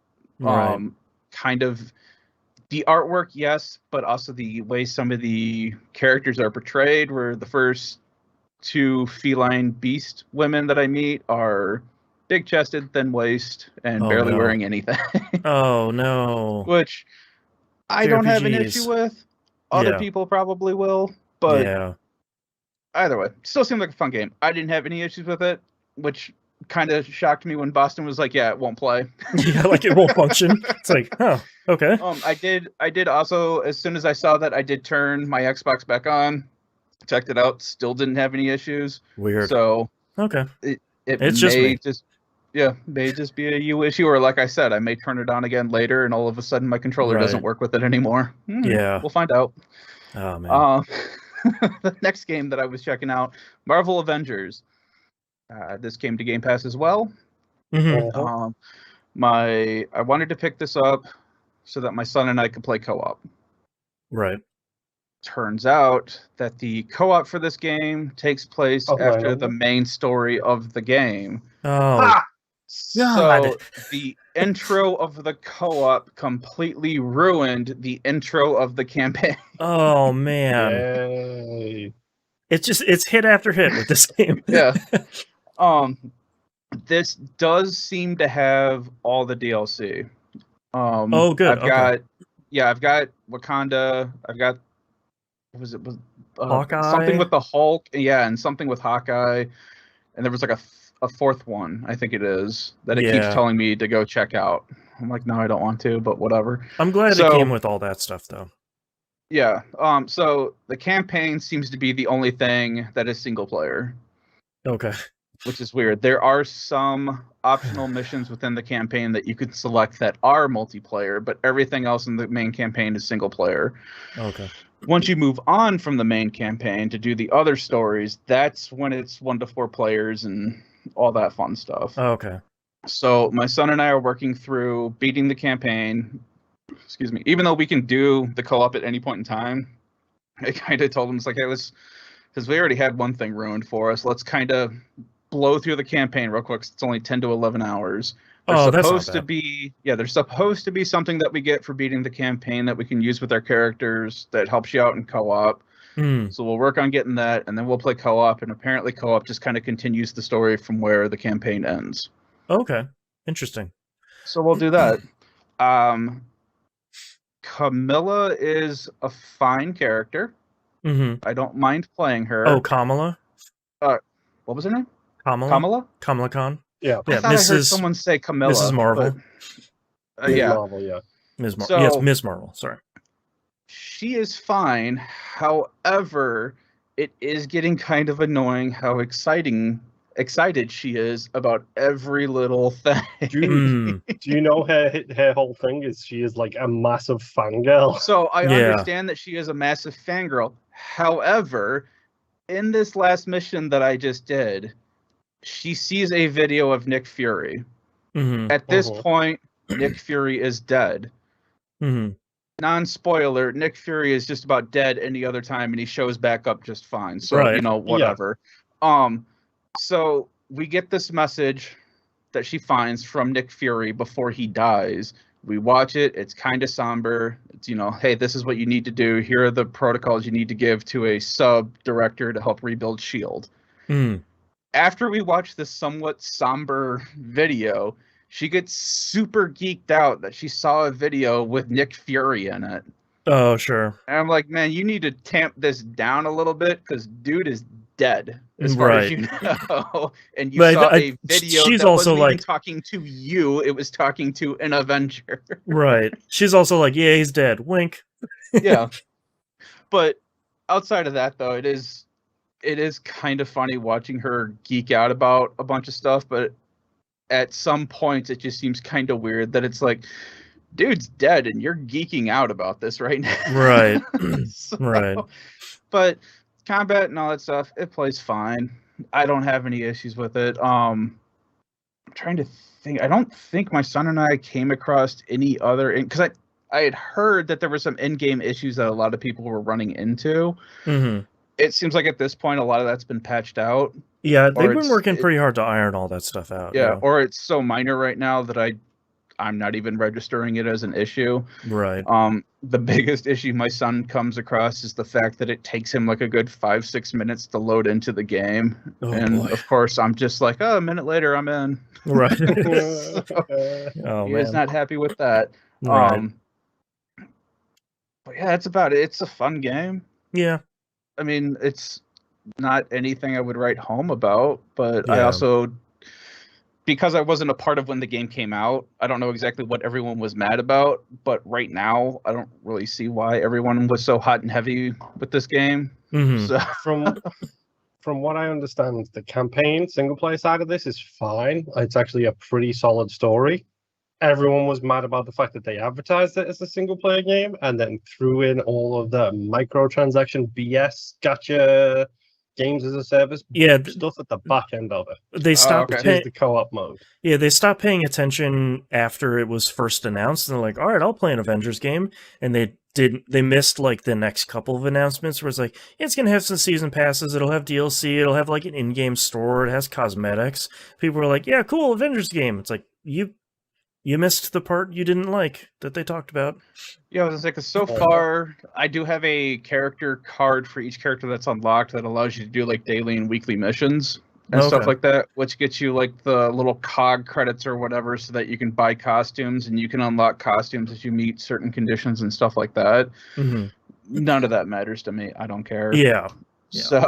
Right. Kind of the artwork, yes, but also the way some of the characters are portrayed, where the first two feline beast women that I meet are big-chested, thin-waist, and barely wearing anything. Oh, no. Which I don't have an issue with. Other people probably will, but either way, still seemed like a fun game. I didn't have any issues with it, which kind of shocked me when Boston was like, "Yeah, it won't play." Yeah, like it won't function. It's like, oh, okay. I did also, as soon as I saw that, I did turn my Xbox back on, checked it out, still didn't have any issues. Weird. So okay, it's just may just be a you issue, or like I said, I may turn it on again later, and all of a sudden my controller doesn't work with it anymore. Yeah, we'll find out. Oh man. The next game that I was checking out, Marvel Avengers. This came to Game Pass as well. Mm-hmm. I wanted to pick this up so that my son and I could play co-op. Right. Turns out that the co-op for this game takes place after the main story of the game. Oh. So the intro of the co-op completely ruined the intro of the campaign. Oh man. Yay. It's hit after hit with this game. Yeah. This does seem to have all the DLC. Oh good. I've got Wakanda, I've got Hawkeye? something with the Hulk, and something with Hawkeye, and there was like a fourth one, I think it is, that it keeps telling me to go check out. I'm like, no, I don't want to, but whatever. I'm glad it came with all that stuff, though. Yeah. So the campaign seems to be the only thing that is single player. Okay. Which is weird. There are some optional missions within the campaign that you could select that are multiplayer, but everything else in the main campaign is single player. Okay. Once you move on from the main campaign to do the other stories, that's when it's 1 to 4 players and all that fun stuff. Okay. So my son and I are working through beating the campaign. Excuse me. Even though we can do the co-op at any point in time, I kind of told him, it's like, hey, let's, because we already had one thing ruined for us, let's kind of blow through the campaign real quick. It's only 10 to 11 hours. There's supposed to be something that we get for beating the campaign that we can use with our characters that helps you out in co-op. So we'll work on getting that, and then we'll play co-op, and apparently co-op just kind of continues the story from where the campaign ends. Okay. Interesting. So we'll do that. Camilla is a fine character. Mm-hmm. I don't mind playing her. Oh, Kamala? What was her name? Kamala Khan? Yeah. I thought I heard someone say Camilla. Mrs. Marvel. But, yeah. Marvel, yeah. Ms. Marvel. Yes, Ms. Marvel. Sorry. She is fine. However, it is getting kind of annoying how excited she is about every little thing. Do you know her whole thing is she is like a massive fangirl? So I understand that she is a massive fangirl. However, in this last mission that I just did, she sees a video of Nick Fury. At this point, Nick Fury is dead. Non-spoiler, Nick Fury is just about dead any other time, and he shows back up just fine. So, whatever. Yeah. So we get this message that she finds from Nick Fury before he dies. We watch it. It's kind of somber. It's, hey, this is what you need to do. Here are the protocols you need to give to a sub-director to help rebuild S.H.I.E.L.D. After we watch this somewhat somber video, she gets super geeked out that she saw a video with Nick Fury in it. Oh, sure. And I'm like, man, you need to tamp this down a little bit because dude is dead, as far as Right. you know. And you But saw a video she's that also wasn't even like, talking to you, it was talking to an Avenger. right. She's also like, yeah, he's dead. Wink. Yeah. But outside of that, though, it is kind of funny watching her geek out about a bunch of stuff, but at some points it just seems kind of weird that it's like, dude's dead and you're geeking out about this right now. Right. So, Right. But combat and all that stuff, it plays fine. I don't have any issues with it. I'm trying to think. I don't think my son and I came across any other, because I had heard that there were some in-game issues that a lot of people were running into. Mm-hmm. It seems like at this point a lot of that's been patched out. Yeah, they've been working pretty hard to iron all that stuff out. Yeah, or it's so minor right now that I'm not even registering it as an issue. Right. The biggest issue my son comes across is the fact that it takes him like a good 5-6 minutes to load into the game. Oh, and boy. Of course I'm just like, oh, a minute later I'm in. Right. So, Oh, he is man. not happy with that. Right. But yeah, that's about it. It's a fun game. Yeah. I mean, it's not anything I would write home about, but I Yeah. also, because I wasn't a part of when the game came out, I don't know exactly what everyone was mad about, but right now I don't really see why everyone was so hot and heavy with this game. Mhm. So From what I understand, the campaign single player side of this is fine. It's actually a pretty solid story. Everyone was mad about the fact that they advertised it as a single player game and then threw in all of the microtransaction BS gotcha games as a service stuff at the back end of it. They stopped okay. Which is the co-op mode. Yeah, they stopped paying attention after it was first announced, and they're like, all right, I'll play an Avengers game. And they missed like the next couple of announcements where it's like, yeah, it's gonna have some season passes, it'll have DLC, it'll have like an in-game store, it has cosmetics. People were like, yeah, cool, Avengers game. It's like, you missed the part you didn't like that they talked about. yeah, I was like, so far I do have a character card for each character that's unlocked that allows you to do like daily and weekly missions and stuff like that, which gets you like the little cog credits or whatever so that you can buy costumes and you can unlock costumes as you meet certain conditions and stuff like that. Mm-hmm. None of that matters to me. I don't care. Yeah. So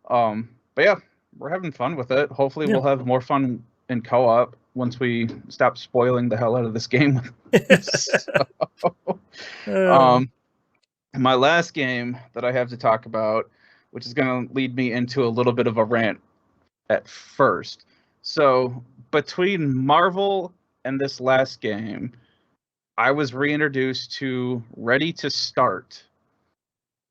but yeah, we're having fun with it. Hopefully we'll have more fun in co-op once we stop spoiling the hell out of this game. My last game that I have to talk about, which is going to lead me into a little bit of a rant at first. So between Marvel and this last game, I was reintroduced to Ready to Start.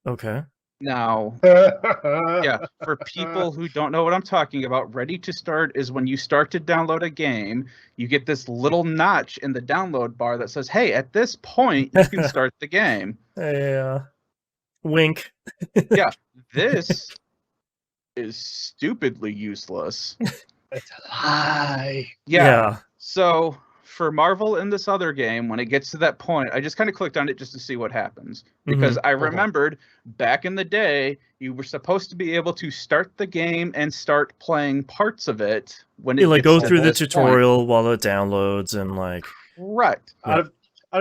Okay. Now, yeah, for people who don't know what I'm talking about, Ready to Start is when you start to download a game, you get this little notch in the download bar that says, hey, at this point, you can start the game. Yeah. Wink. Yeah, this is stupidly useless. It's a lie. Yeah. So for Marvel in this other game, when it gets to that point, I just kind of clicked on it just to see what happens. Because I remembered back in the day, you were supposed to be able to start the game and start playing parts of it when it like gets go to through the this tutorial point. while it downloads and like. Right. Out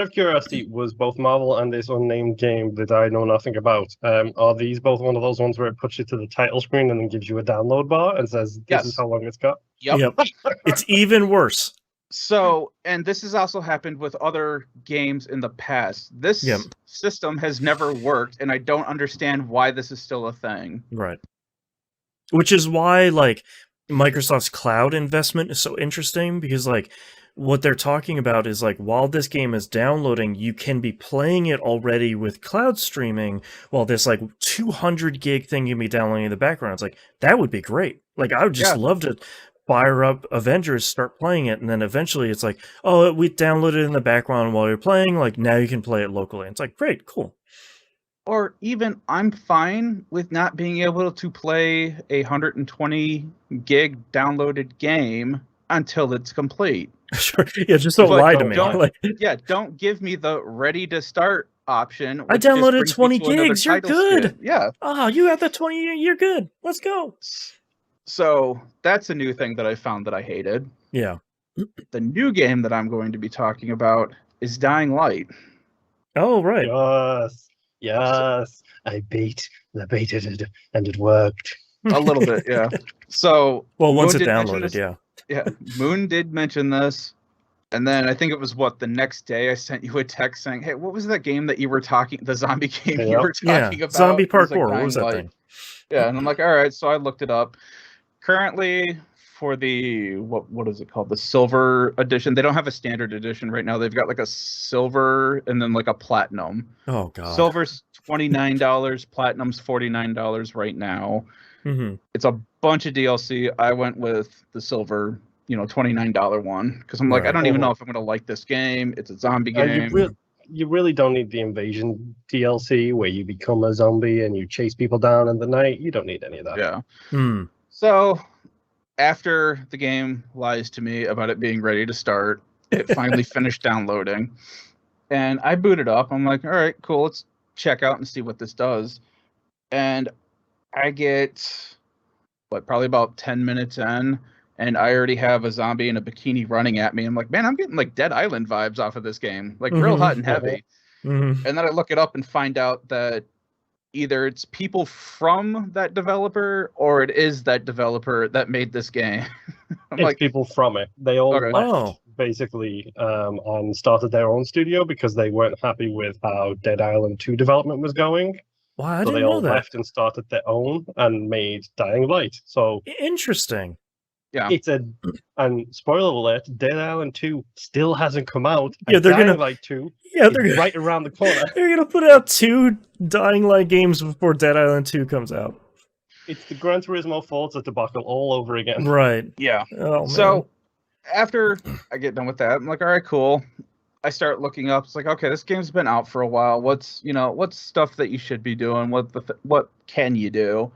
of curiosity, was both Marvel and this unnamed game that I know nothing about, are these both one of those ones where it puts you to the title screen and then gives you a download bar and says, this is how long it's got? Yep. It's even worse. So, and this has also happened with other games in the past. This system has never worked, and I don't understand why this is still a thing. Right. Which is why, like, Microsoft's cloud investment is so interesting, because, like, what they're talking about is, like, while this game is downloading, you can be playing it already with cloud streaming, while this, like, 200 gig thing can be downloading in the background. It's like, that would be great. Like, I would just love to fire up Avengers, start playing it, and then eventually it's like, oh, we downloaded it in the background while you're playing, like, now you can play it locally. It's like, great, cool. Or even, I'm fine with not being able to play a 120 gig downloaded game until it's complete. Sure. Yeah, just don't lie to me. Don't give me the ready to start option. I downloaded 20 gigs. You're good. Skit. Yeah. Oh, you have the 20. You're good. Let's go. So that's a new thing that I found that I hated. Yeah. The new game that I'm going to be talking about is Dying Light. Oh, right. Yes. Yes, I baited it, and it worked. A little bit, yeah. So Well, once Moon it did mention downloaded, this- yeah. Yeah, Moon did mention this, and then I think it was the next day I sent you a text saying, "Hey, what was that game that you were the zombie game you were talking about?" Zombie It was parkour. What Dying was that Light. thing? Yeah, and I'm like, all right. So I looked it up. Currently, for the what is it called? The silver edition. They don't have a standard edition right now. They've got like a silver and then like a platinum. Oh god. Silver's $29, platinum's $49 right now. Mm-hmm. It's a bunch of DLC. I went with the silver, $29 one because I'm like, I Right. don't even know if I'm gonna like this game. It's a zombie You, game. you really don't need the invasion DLC where you become a zombie and you chase people down in the night. You don't need any of that. Yeah. Hmm. So after the game lies to me about it being ready to start, it finally finished downloading. And I booted up. I'm like, all right, cool. Let's check out and see what this does. And I get, probably about 10 minutes in, and I already have a zombie in a bikini running at me. I'm like, man, I'm getting like Dead Island vibes off of this game. Like real hot and heavy. Mm-hmm. And then I look it up and find out that either it's people from that developer or it is that developer that made this game. I'm It's like, people from it. They all Okay. left basically and started their own studio because they weren't happy with how Dead Island 2 development was going. Wow, I So they didn't know all that. left and started their own and made Dying Light. So Interesting. yeah. it's and spoiler alert, Dead Island 2 still hasn't come out. Yeah, and they're Dying gonna- Light 2 Yeah, is they're gonna, right around the corner. they're gonna put out 2 Dying Light games before Dead Island 2 comes out. It's the Gran Turismo Forza debacle all over again. Right. Yeah. Oh man. So after I get done with that, I'm like, all right, cool. I start looking up. It's like, okay, this game's been out for a while. What's stuff that you should be doing? What can you do?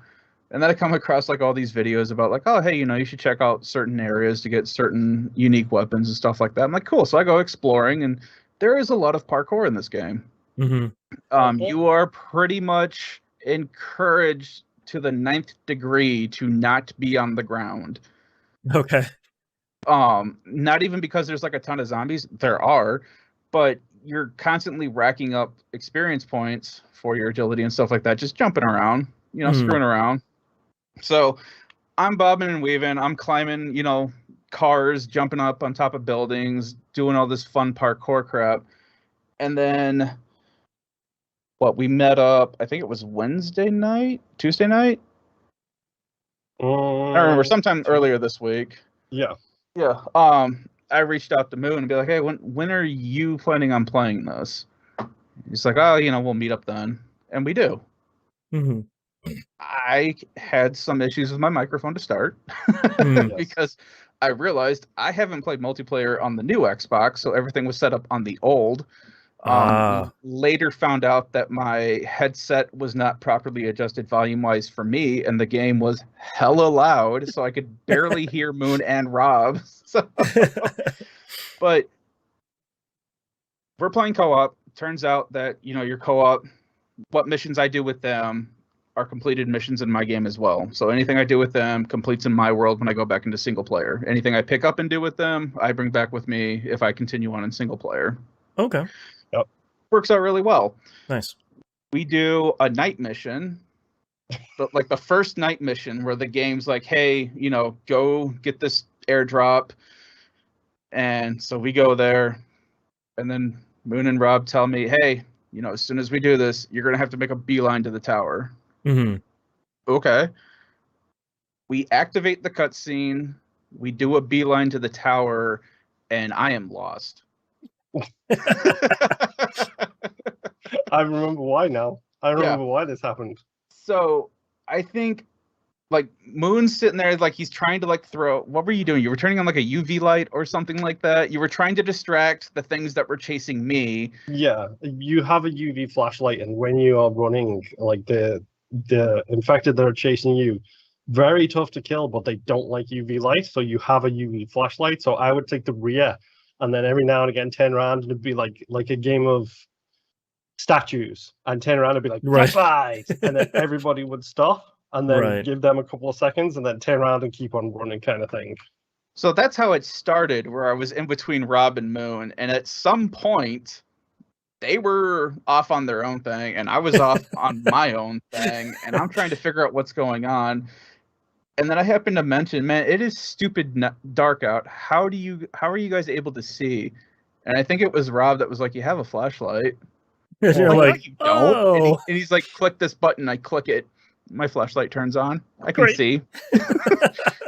And then I come across like all these videos about like, oh, hey, you should check out certain areas to get certain unique weapons and stuff like that. I'm like, cool. So I go exploring, and there is a lot of parkour in this game. Mm-hmm. You are pretty much encouraged to the 9th degree to not be on the ground. Okay. Not even because there's like a ton of zombies. There are, but you're constantly racking up experience points for your agility and stuff like that, just jumping around, screwing around. So I'm bobbing and weaving. I'm climbing, cars, jumping up on top of buildings, doing all this fun parkour crap. And then we met up, I think it was Tuesday night? I don't remember, sometime earlier this week. Yeah. Yeah. I reached out to Moon and be like, hey, when are you planning on playing this? He's like, oh, we'll meet up then. And we do. Mm-hmm. I had some issues with my microphone to start because I realized I haven't played multiplayer on the new Xbox, so everything was set up on the old. Later found out that my headset was not properly adjusted volume-wise for me, and the game was hella loud, so I could barely hear Moon and Rob. So, but we're playing co-op. Turns out that, your co-op, what missions I do with them are completed missions in my game as well. So anything I do with them completes in my world when I go back into single player. Anything I pick up and do with them, I bring back with me if I continue on in single player. Okay. Works out really well. Nice. We do a night mission, but like the first night mission where the game's like, hey, go get this airdrop. And so we go there, and then Moon and Rob tell me, hey, as soon as we do this, you're going to have to make a beeline to the tower. Mm-hmm. Okay. We activate the cutscene. We do a beeline to the tower, and I am lost. I remember why now. I remember why this happened. So I think like Moon's sitting there like he's trying to like throw. What were you doing? You were turning on like a UV light or something like that. You were trying to distract the things that were chasing me. Yeah, you have a UV flashlight, and when you are running, like the infected that are chasing you, very tough to kill, but they don't like UV light, so you have a UV flashlight. So I would take the rear, and then every now and again turn around, and it'd be like a game of statues, and turn around and be like, Right. fight, and then everybody would stop, and then Right. give them a couple of seconds, and then turn around and keep on running, kind of thing. So that's how it started, where I was in between Rob and Moon, and at some point, they were off on their own thing, and I was off on my own thing, and I'm trying to figure out what's going on. And then I happened to mention, man, it is stupid dark out. How are you guys able to see? And I think it was Rob that was like, "You have a flashlight." And you're "No, like, you don't." oh. And he's like, "Click this button." I click it. My flashlight turns on. I can Great. see.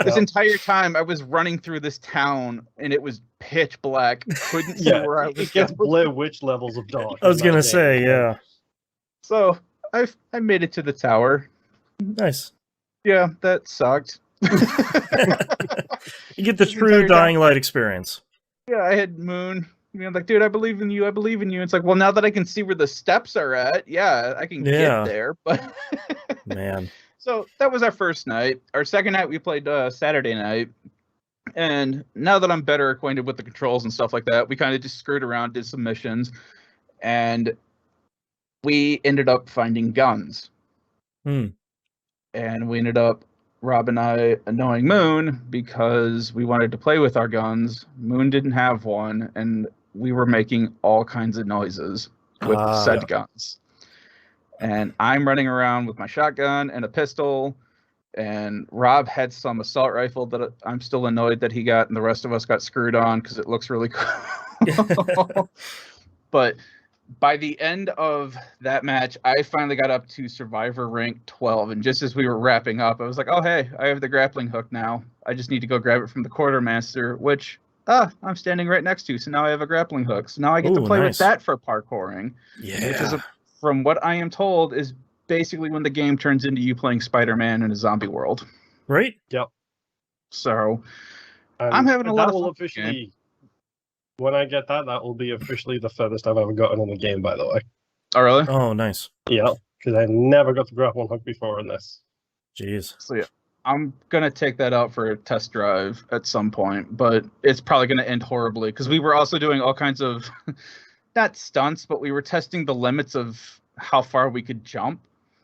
This entire time I was running through this town and it was pitch black. Couldn't see where I was. It gets going. Blair Witch levels of dark. I was going to say, yeah. So I made it to the tower. Nice. Yeah, that sucked. You get the true Dying Light experience. Yeah, I had Moon. Like, dude, I believe in you. I believe in you. It's like, well, now that I can see where the steps are at, yeah, I can get there. But man. So that was our first night. Our second night, we played Saturday night. And now that I'm better acquainted with the controls and stuff like that, we kind of just screwed around, did some missions, and we ended up finding guns. And we ended up, Rob and I, annoying Moon because we wanted to play with our guns. Moon didn't have one, and we were making all kinds of noises with said guns. And I'm running around with my shotgun and a pistol, and Rob had some assault rifle that I'm still annoyed that he got, and the rest of us got screwed on because it looks really cool. But by the end of that match, I finally got up to Survivor rank 12, and just as we were wrapping up, I was like, oh, hey, I have the grappling hook now. I just need to go grab it from the quartermaster, which I'm standing right next to, so now I have a grappling hook. So now I get to play with that for parkouring. Yeah. Which is, from what I am told, is basically when the game turns into you playing Spider-Man in a zombie world. Right? Yep. So I'm having a lot of fun. Officially, when I get that will be officially the furthest I've ever gotten in the game, by the way. Oh, really? Oh, nice. Yeah, because I never got the grappling hook before in this. Jeez. So yeah, I'm going to take that out for a test drive at some point, but it's probably going to end horribly because we were also doing all kinds of, not stunts, but we were testing the limits of how far we could jump.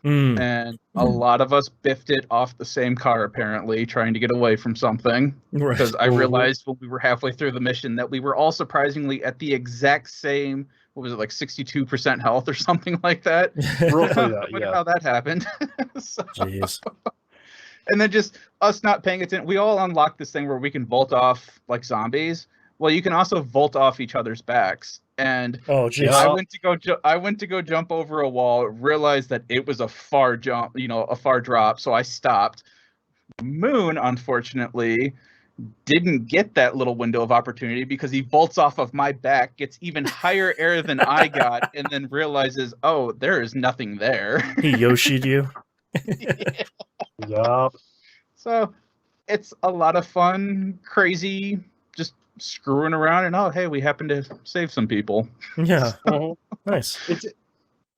And a lot of us biffed it off the same car, apparently, trying to get away from something. Because I realized when we were halfway through the mission that we were all surprisingly at the exact same, what was it, like 62% health or something like that? Roughly that, yeah. How that happened. Jeez. And then just us not paying attention. We all unlocked this thing where we can vault off like zombies. Well, you can also vault off each other's backs. And I went to go jump over a wall, realized that it was a far jump, a far drop, so I stopped. Moon, unfortunately, didn't get that little window of opportunity because he vaults off of my back, gets even higher air than I got, and then realizes, oh, there is nothing there. He Yoshi'd you. Yup. So it's a lot of fun, crazy, just screwing around, and oh, hey, we happen to save some people. Yeah. Nice.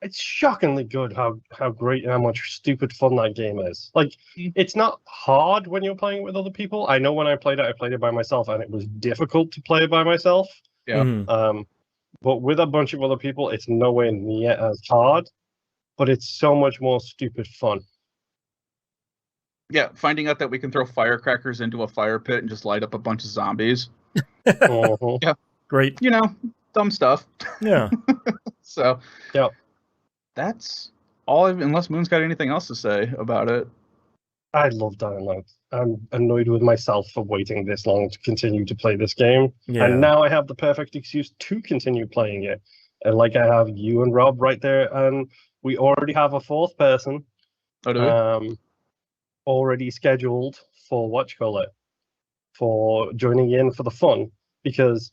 It's shockingly good how great and how much stupid fun that game is. Like, it's not hard when you're playing with other people. I know when I played it by myself, and it was difficult to play by myself. Yeah. But with a bunch of other people, it's nowhere near as hard, but it's so much more stupid fun. Yeah, finding out that we can throw firecrackers into a fire pit and just light up a bunch of zombies. Yeah. Great. Dumb stuff. Yeah. So, yeah. That's all, unless Moon's got anything else to say about it. I love Dying Light. I'm annoyed with myself for waiting this long to continue to play this game. Yeah. And now I have the perfect excuse to continue playing it. And like I have you and Rob right there, and we already have a fourth person already scheduled for for joining in for the fun, because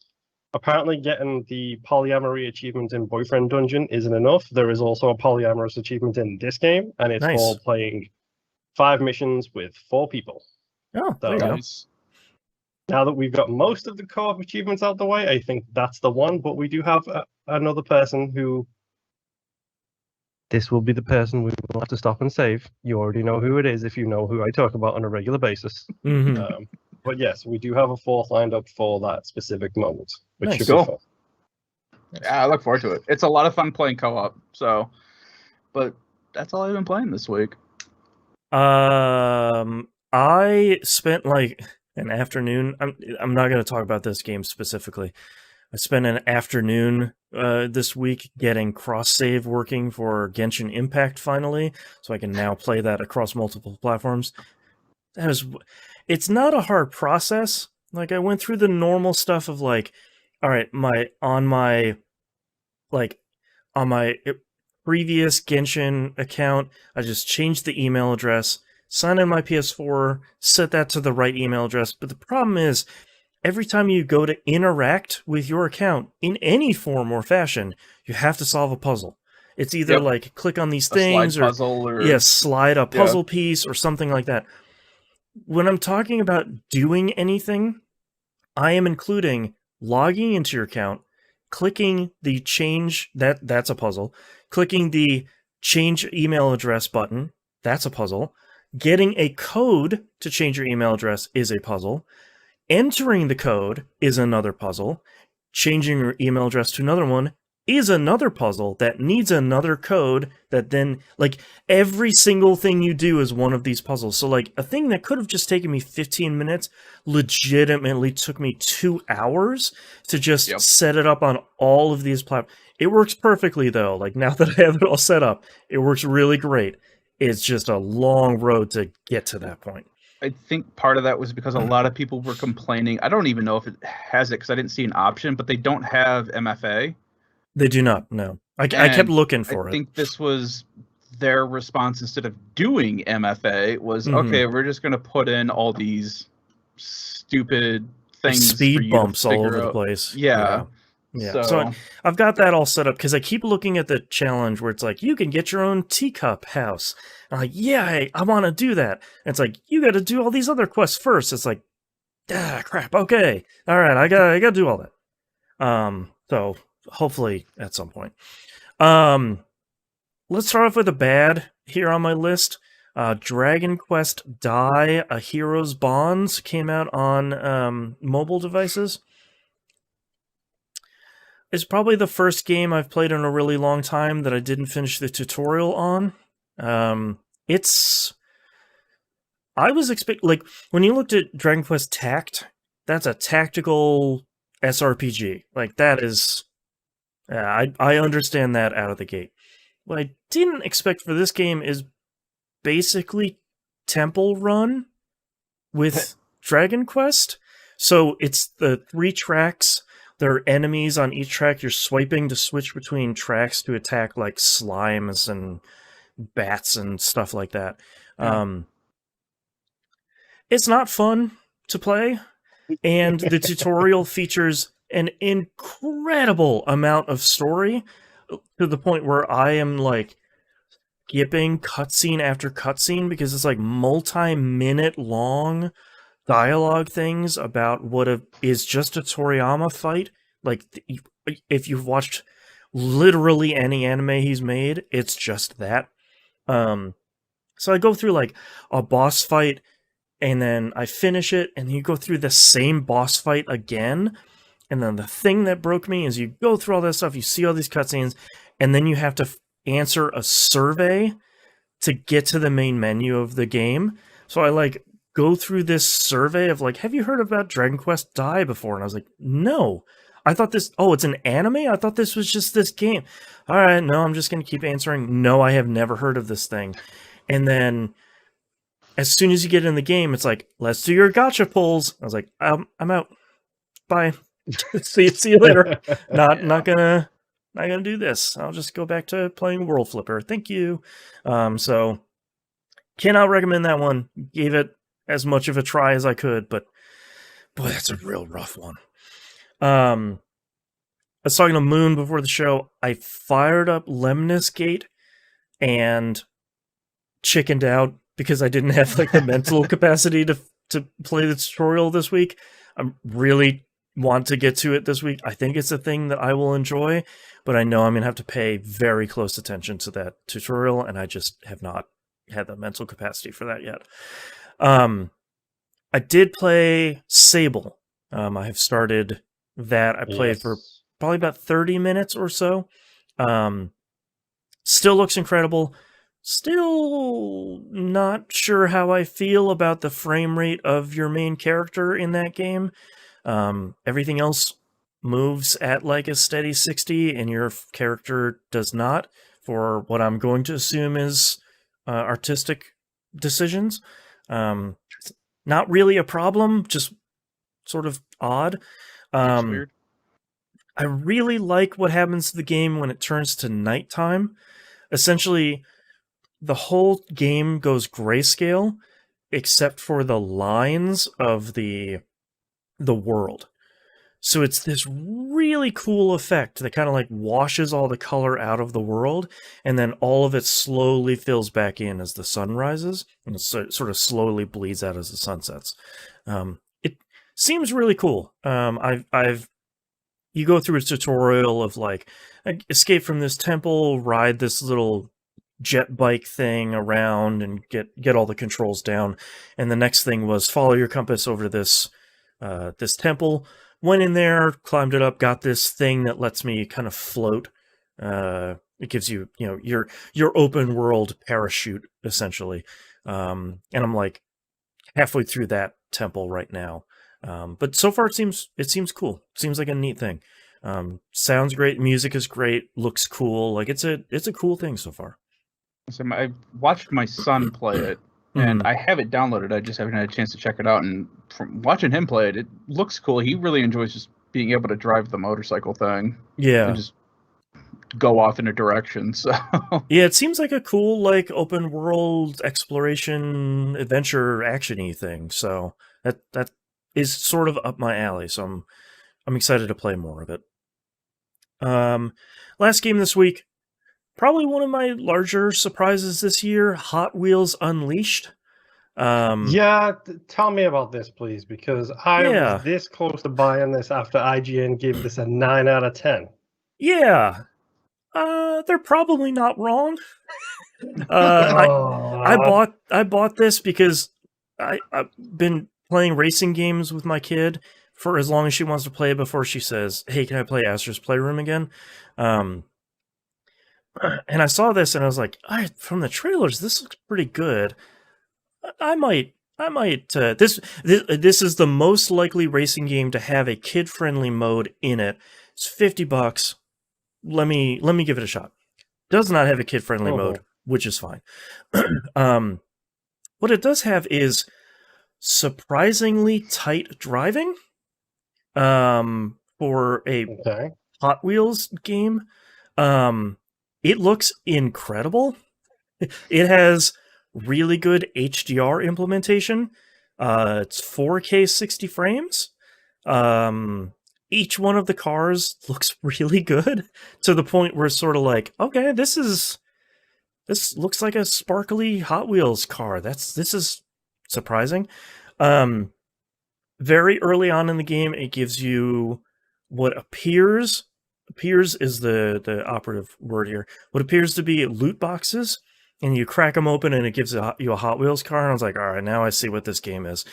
apparently getting the polyamory achievement in Boyfriend Dungeon isn't enough. There is also a polyamorous achievement in this game, and it's for playing 5 missions with 4 people. Oh, there you go. Now that we've got most of the co-op achievements out the way, I think that's the one, but we do have another person who... This will be the person we will have to stop and save. You already know who it is if you know who I talk about on a regular basis. But yes, we do have a 4th lined up for that specific moment, which should be fun. Yeah, I look forward to it. It's a lot of fun playing co-op. So, but that's all I've been playing this week. I spent like an afternoon. I'm not going to talk about this game specifically. I spent an afternoon this week getting cross save working for Genshin Impact finally, so I can now play that across multiple platforms. It's not a hard process. Like, I went through the normal stuff of like, all right, on my previous Genshin account, I just changed the email address, signed in my PS4, set that to the right email address. But the problem is, every time you go to interact with your account in any form or fashion, you have to solve a puzzle. It's either like click on these things, slide puzzle, or slide a puzzle piece or something like that. When I'm talking about doing anything, I am including logging into your account, clicking the change, that's a puzzle, clicking the change email address button, that's a puzzle, getting a code to change your email address is a puzzle, entering the code is another puzzle, changing your email address to another one is another puzzle that needs another code that then, like, every single thing you do is one of these puzzles. So, like, a thing that could have just taken me 15 minutes legitimately took me 2 hours to just set it up on all of these platforms. It works perfectly, though. Like, now that I have it all set up, it works really great. It's just a long road to get to that point. I think part of that was because a lot of people were complaining. I don't even know if it has it because I didn't see an option, but they don't have MFA. They do not, no. I kept looking for it. I think this was their response instead of doing MFA was, okay, we're just going to put in all these stupid things. Speed bumps all over the place. Yeah. So I've got that all set up because I keep looking at the challenge where it's like, you can get your own teacup house. I'm like, yeah, I want to do that. And it's like, you got to do all these other quests first. It's like, crap. Okay. All right. I got to do all that. So hopefully at some point. Let's start off with a bad here on my list. Dragon Quest Dai, A Hero's Bonds came out on mobile devices. It's probably the first game I've played in a really long time that I didn't finish the tutorial on. I was expecting, like, when you looked at Dragon Quest Tact, that's a tactical SRPG. Like, that is, I understand that out of the gate. What I didn't expect for this game is basically Temple Run with Dragon Quest. So it's the 3 tracks. There are enemies on each track. You're swiping to switch between tracks to attack like slimes and bats and stuff like that. It's not fun to play, and the tutorial features an incredible amount of story to the point where I am like skipping cutscene after cutscene because it's like multi-minute long dialogue things about what is just a Toriyama fight. Like, if you've watched literally any anime he's made, it's just that. So I go through like a boss fight, and then I finish it, and you go through the same boss fight again. And then the thing that broke me is you go through all that stuff, you see all these cutscenes, and then you have to answer a survey to get to the main menu of the game. So I like go through this survey of like, have you heard about Dragon Quest Dai before? And I was like, no. I thought it's an anime? I thought this was just this game. All right, no, I'm just going to keep answering. No, I have never heard of this thing. And then as soon as you get in the game, it's like, let's do your gacha pulls. I was like, I'm out. Bye. see you later. Not gonna do this. I'll just go back to playing World Flipper. Thank you. So cannot recommend that one. Gave it as much of a try as I could, but boy, that's a real rough one. I was talking to Moon before the show. I fired up Lemnis Gate and chickened out because I didn't have like the mental capacity to play the tutorial this week. I really want to get to it this week. I think it's a thing that I will enjoy, but I know I'm going to have to pay very close attention to that tutorial, and I just have not had the mental capacity for that yet. I did play Sable. I have started that. I played for probably about 30 minutes or so. Still looks incredible. Still not sure how I feel about the frame rate of your main character in that game. Everything else moves at like a steady 60 and your character does not, for what I'm going to assume is artistic decisions. Not really a problem, just sort of odd. It's weird. I really like what happens to the game when it turns to nighttime. Essentially, the whole game goes grayscale, except for the lines of the world. So it's this really cool effect that kind of like washes all the color out of the world, and then all of it slowly fills back in as the sun rises, and it sort of slowly bleeds out as the sun sets. It seems really cool. You go through a tutorial of like escape from this temple, ride this little jet bike thing around, and get all the controls down. And the next thing was follow your compass over to this temple. Went in there, climbed it up, got this thing that lets me kind of float. It gives you, your open world parachute essentially. And I'm like halfway through that temple right now. But so far it seems cool. Seems like a neat thing. Sounds great. Music is great. Looks cool. Like it's a cool thing so far. So I watched my son play it, and I have it downloaded. I just haven't had a chance to check it out. And from watching him play it, it looks cool. He really enjoys just being able to drive the motorcycle thing. Yeah. And just go off in a direction. So yeah, it seems like a cool like open world exploration adventure actiony thing. So that is sort of up my alley. So I'm excited to play more of it. Last game this week, probably one of my larger surprises this year, Hot Wheels Unleashed. Tell me about this, please, because I was this close to buying this after IGN gave this a 9 out of 10. Yeah. They're probably not wrong. I bought this because I've been playing racing games with my kid for as long as she wants to play before she says, "Hey, can I play Astra's Playroom again?" And I saw this and I was like, from the trailers, this looks pretty good. I might. This is the most likely racing game to have a kid-friendly mode in it. It's $50. Let me give it a shot. Does not have a kid-friendly mode, which is fine. What it does have is surprisingly tight driving. For a Hot Wheels game. It looks incredible. It has really good HDR implementation. It's 4K 60 frames. Each one of the cars looks really good, to the point where it's sort of like, okay, this looks like a sparkly Hot Wheels car. This is surprising. Very early on in the game, it gives you what appears is the operative word here, what appears to be loot boxes, and you crack them open and it gives you a Hot Wheels car, and I was like, all right, now I see what this game is.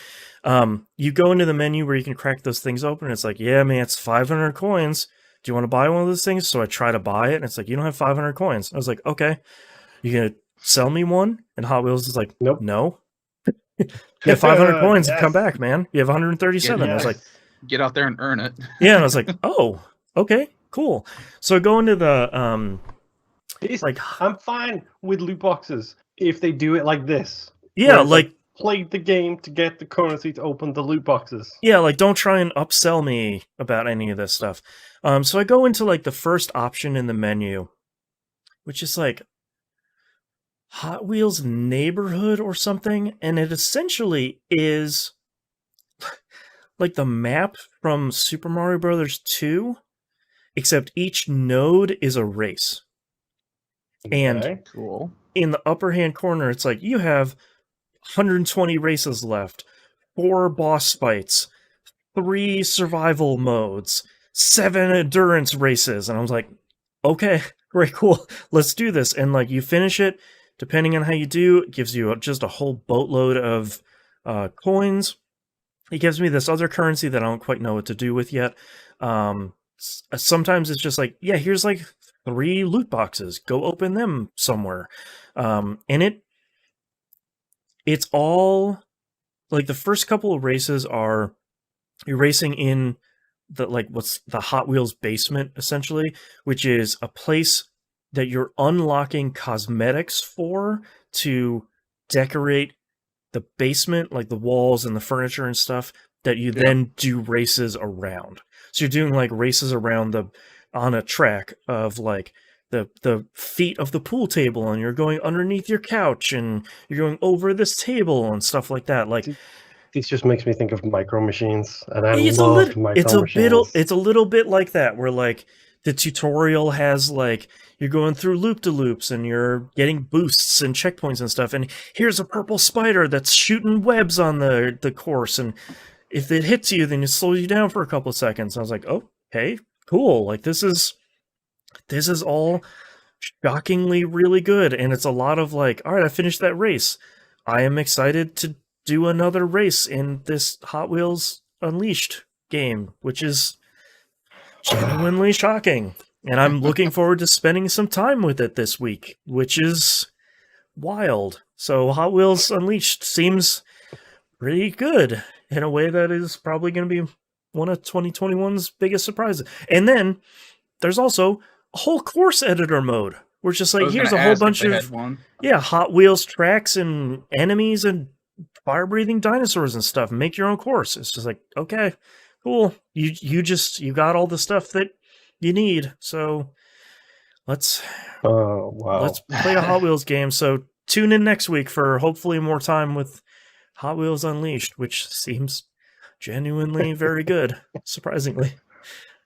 You go into the menu where you can crack those things open, and it's like, yeah, man, it's 500 coins. Do you want to buy one of those things? So I try to buy it, and it's like, you don't have 500 coins. I was like, okay, you gonna sell me one? And Hot Wheels is like, nope. No. You have 500 coins and come back, man. You have 137. I was like, get out there and earn it. Yeah, and I was like, oh, okay, cool. So I go into the I'm fine with loot boxes if they do it like this. Yeah, like play the game to get the currency to open the loot boxes. Yeah, like don't try and upsell me about any of this stuff. So I go into like the first option in the menu, which is like Hot Wheels Neighborhood or something, and it essentially is like the map from Super Mario Brothers 2, except each node is a race. Okay, and cool. In the upper hand corner, it's like you have 120 races left, 4 boss fights, 3 survival modes, 7 endurance races, and I was like, okay, great, cool, let's do this. And like you finish it. Depending on how you do, it gives you just a whole boatload of coins. It gives me this other currency that I don't quite know what to do with yet. Sometimes it's just like, yeah, here's like 3 loot boxes. Go open them somewhere. And it's all like the first couple of races are you're racing in what's the Hot Wheels basement essentially, which is a place that you're unlocking cosmetics for to decorate the basement, like the walls and the furniture and stuff, that you then do races around. So you're doing like races around on a track of like the feet of the pool table, and you're going underneath your couch, and you're going over this table and stuff like that. Like, this just makes me think of Micro Machines, and I it's loved Micro Machines. It's a little bit like that, where like the tutorial has like you're going through loop-de-loops and you're getting boosts and checkpoints and stuff, and here's a purple spider that's shooting webs on the course, and if it hits you, then it slows you down for a couple of seconds. I was like, oh, hey, cool. Like this is all shockingly really good, and it's a lot of like, all right, I finished that race. I am excited to do another race in this Hot Wheels Unleashed game, which is genuinely shocking. And I'm looking forward to spending some time with it this week, which is wild. So Hot Wheels Unleashed seems pretty good in a way that is probably going to be one of 2021's biggest surprises. And then there's also a whole course editor mode, where it's just like, here's a whole bunch of Hot Wheels tracks and enemies and fire-breathing dinosaurs and stuff. Make your own course. It's just like, okay, cool. You got all the stuff that you need. So let's play a Hot Wheels game. So tune in next week for hopefully more time with Hot Wheels Unleashed, which seems genuinely very good, surprisingly.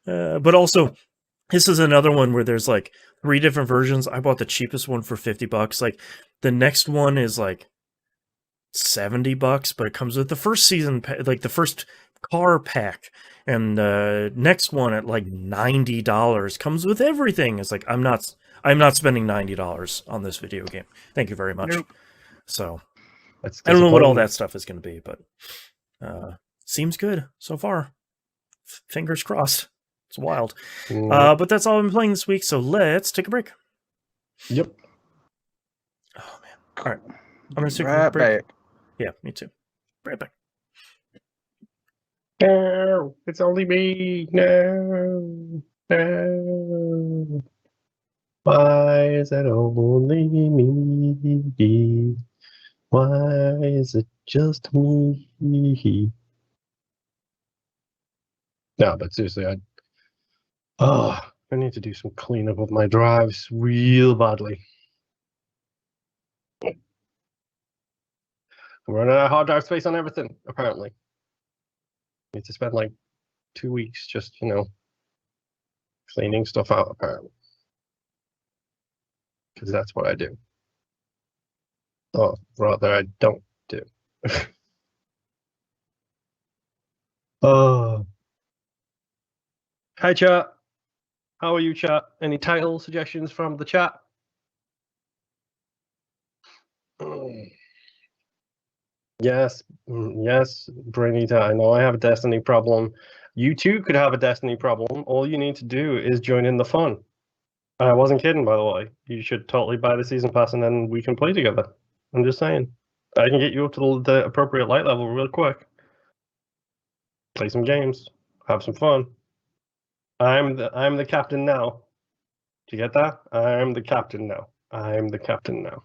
But also, this is another one where there's like 3 different versions. I bought the cheapest one for $50. Like the next one is like $70, but it comes with the first season, like the first car pack, and the next one at like $90 comes with everything. It's like I'm not spending $90 on this video game. Thank you very much. Nope. So I don't know what all that stuff is going to be, but seems good so far. Fingers crossed. It's wild. But that's all I've been playing this week, so let's take a break. Yep. Oh, man. All right. I'm going to take a break. Yeah, me too. Right back. No, it's only me. No. Why is it only me? Why is it just me? No, but seriously, I need to do some cleanup of my drives real badly. I'm running out of hard drive space on everything, apparently. I need to spend like 2 weeks just, cleaning stuff out, apparently. Because that's what I do. Or rather, I don't do. Hi, chat. How are you, chat? Any title suggestions from the chat? Yes, Brenita, I know I have a Destiny problem. You too could have a Destiny problem. All you need to do is join in the fun. I wasn't kidding, by the way. You should totally buy the season pass and then we can play together. I'm just saying. I can get you up to the appropriate light level real quick. Play some games. Have some fun. I'm the captain now. Do you get that? I'm the captain now. I'm the captain now.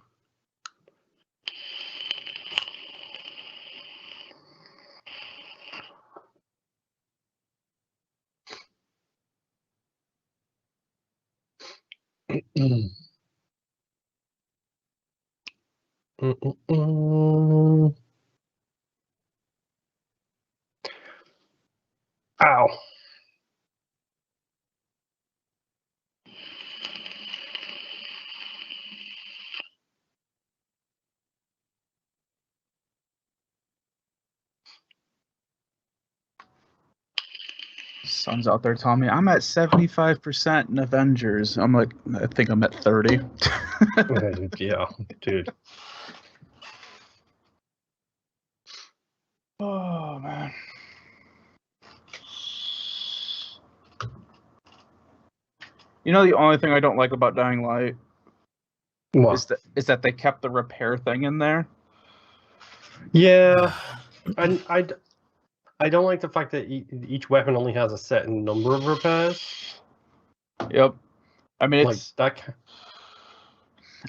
Ow. Sun's out there telling me I'm at 75% in Avengers. I'm like, I think I'm at 30. Yeah, dude. Oh, man. You know, the only thing I don't like about Dying Light is that they kept the repair thing in there. Yeah, and I don't like the fact that each weapon only has a certain number of repairs. Yep. I mean, Like it's. that.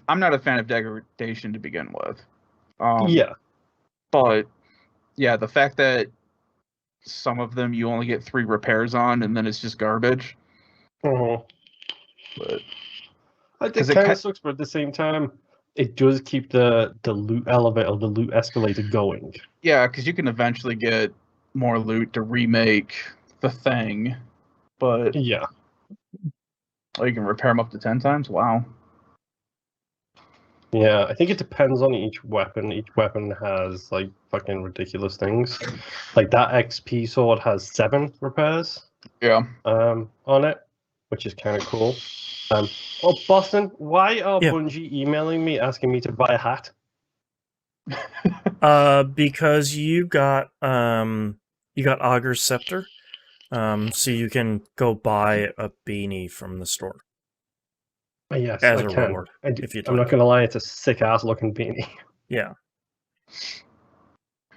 I'm not a fan of degradation to begin with. Yeah. But yeah, the fact that some of them you only get 3 repairs on, and then it's just garbage. Uh-huh. But It kind of sucks, but at the same time, it does keep the loot elevator or the loot escalator going. Yeah, because you can eventually get more loot to remake the thing, but Yeah. oh, you can repair them up to 10 times? Wow. Yeah, I think it depends on each weapon. Each weapon has like fucking ridiculous things. Like that XP sword has 7 repairs. Yeah. On it, which is kind of cool. Oh, Boston, why are Yeah. Bungie emailing me asking me to buy a hat? Because you got Augur's Scepter, so you can go buy a beanie from the store. Yes, as I a can. reward, if you'd I'm like. not gonna lie, it's a sick ass looking beanie. Yeah.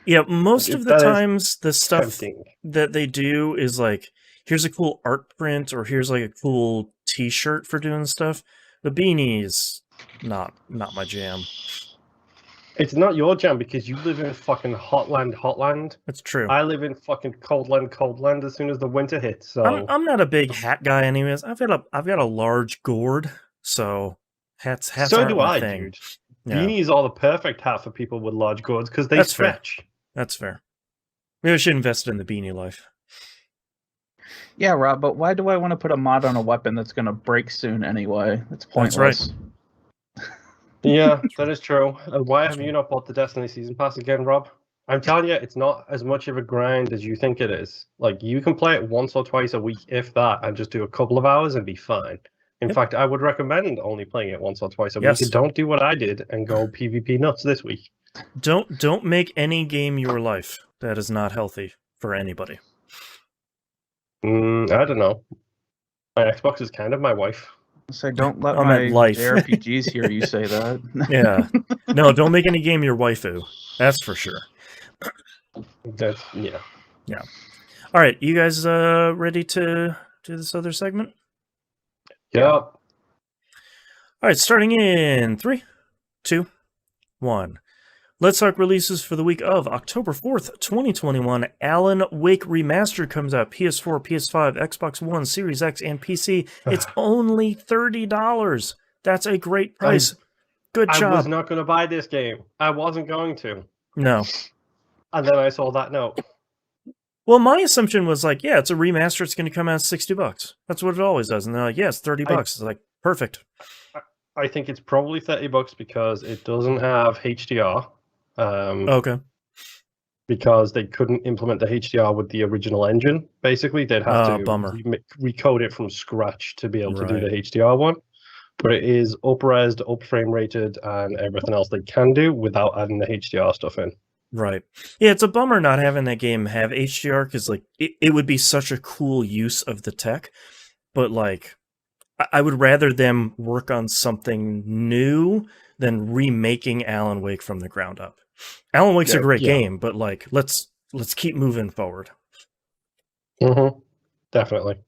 Yeah, most of the times the stuff tempting. that they do is like, here's a cool art print, or here's like a cool t-shirt for doing stuff. The beanie is not my jam. It's not your jam because you live in fucking hotland. That's true. I live in fucking coldland as soon as the winter hits. So I'm not a big hat guy anyways. I've got a large gourd, so hats so aren't do my I, thing. dude. Yeah. Beanies are the perfect hat for people with large gourds because they That's stretch. fair. That's fair. Maybe I should invest in the beanie life. Yeah, Rob, but why do I want to put a mod on a weapon that's going to break soon anyway? It's pointless. That's right. Yeah, that is true. Why have you not bought the Destiny Season Pass again, Rob? I'm telling you, it's not as much of a grind as you think it is. Like, you can play it once or twice a week, if that, and just do a couple of hours and be fine. In fact, I would recommend only playing it once or twice a week. And don't do what I did and go PvP nuts this week. Don't make any game your life. That is not healthy for anybody. I don't know. My Xbox is kind of my wife. So don't let my JRPGs hear you say that. Yeah. No, don't make any game your waifu. That's for sure. Yeah. All right, you guys ready to do this other segment? Yeah. All right, starting in 3, 2, 1. Let's talk releases for the week of October 4th, 2021. Alan Wake Remastered comes out. PS4, PS5, Xbox One, Series X, and PC. It's only $30. That's a great price. Good job. I was not going to buy this game. I wasn't going to. No. And then I saw that note. Well, my assumption was like, yeah, it's a remaster. It's going to come out $60. That's what it always does. And they're like, yeah, it's $30. It's like, perfect. I think it's probably $30 because it doesn't have HDR. Okay. Because they couldn't implement the HDR with the original engine. Basically, they'd have to recode it from scratch to be able to do the HDR one. But it is up-resed, up-frame rated, and everything else they can do without adding the HDR stuff in. Right. Yeah, it's a bummer not having that game have HDR because like it would be such a cool use of the tech. But like, I would rather them work on something new than remaking Alan Wake from the ground up. Alan Wake's a great game, but like, let's keep moving forward. Mm-hmm. Definitely.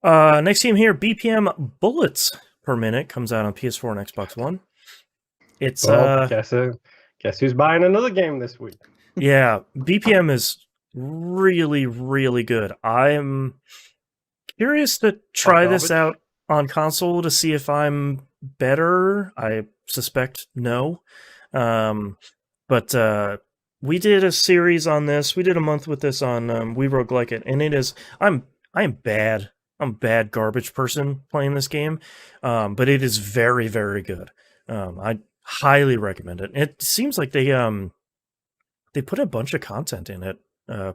Next game here, BPM Bullets Per Minute comes out on PS4 and Xbox One. It's guess who's buying another game this week? Yeah, BPM is really, really good. I'm curious to try this out on console to see if I'm better. I suspect no. But we did a series on this. We did a month with this on We Roguelike It, and it is I'm bad. I'm a bad garbage person playing this game. But it is very, very good. I highly recommend it. It seems like they put a bunch of content in it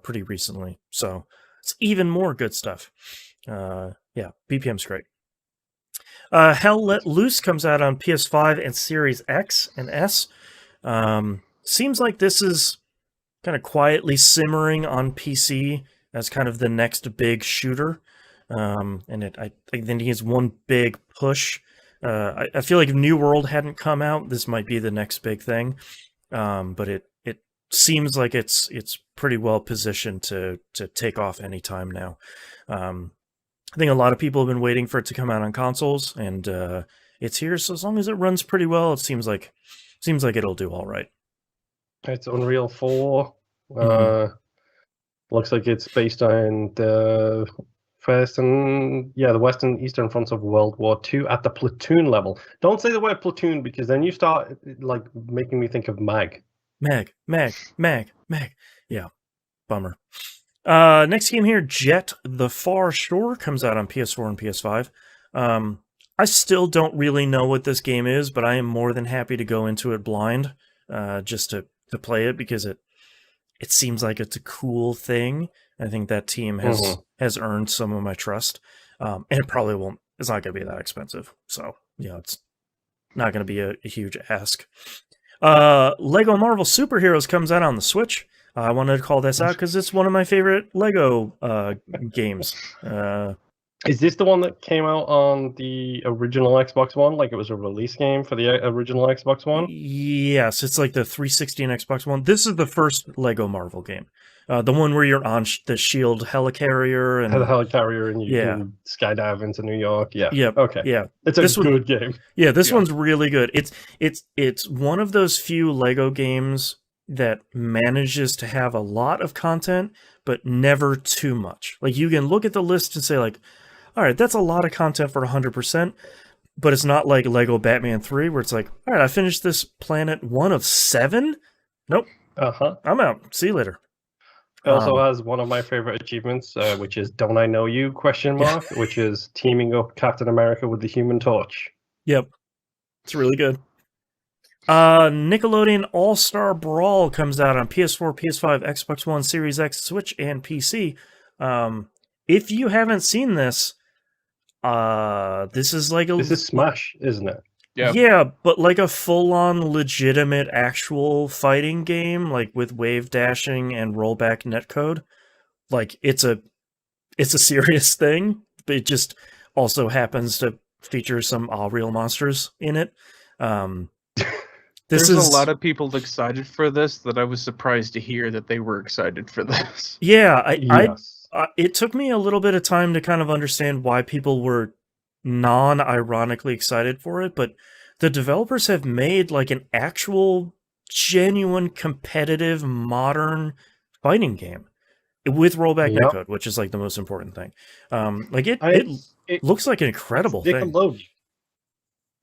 pretty recently, so it's even more good stuff. Yeah, BPM's great. Hell Let Loose comes out on PS5 and Series X and S. Seems like this is kind of quietly simmering on PC as kind of the next big shooter. And I think it needs one big push. I feel like if New World hadn't come out, this might be the next big thing. But it seems like it's pretty well positioned to take off anytime now. I think a lot of people have been waiting for it to come out on consoles, and it's here. So as long as it runs pretty well, it seems like it'll do all right. It's Unreal 4. Looks like it's based on the western eastern fronts of World War II at the platoon level. Don't say the word platoon, because then you start like making me think of Mag. Mag. Yeah, bummer. Next game here, Jet the Far Shore, comes out on PS4 and PS5. I still don't really know what this game is, but I am more than happy to go into it blind, just to play it, because it seems like it's a cool thing. I think that team has earned some of my trust, and it probably won't. It's not going to be that expensive, so it's not going to be a huge ask. Lego Marvel Superheroes comes out on the Switch. I wanted to call this out because it's one of my favorite Lego games. Is this the one that came out on the original Xbox One? Like it was a release game for the original Xbox One? Yes, it's like the 360 and Xbox One. This is the first Lego Marvel game. The one where you're on the Shield helicarrier and the helicarrier, and you can skydive into New York. Yeah. Yep. Okay. Yeah. It's a good game. Yeah, this one's really good. It's one of those few Lego games that manages to have a lot of content, but never too much. Like you can look at the list and say like, all right, that's a lot of content for 100%, but it's not like Lego Batman 3 where it's like, all right, I finished this planet 1 of 7. Nope. I'm out. See you later. It also has one of my favorite achievements, which is "Don't I Know You?" ? Which is teaming up Captain America with the Human Torch. Yep, it's really good. Nickelodeon All-Star Brawl comes out on PS4, PS5, Xbox One, Series X, Switch, and PC. If you haven't seen this, this is Smash, isn't it? Yeah, but like a full-on legitimate actual fighting game, like with wave dashing and rollback netcode. Like it's a serious thing, but it just also happens to feature some real monsters in it. There's a lot of people excited for this that I was surprised to hear that they were excited for this. Yeah, it took me a little bit of time to kind of understand why people were non-ironically excited for it, but the developers have made like an actual genuine competitive modern fighting game with rollback netcode, which is like the most important thing. It looks like an incredible thing.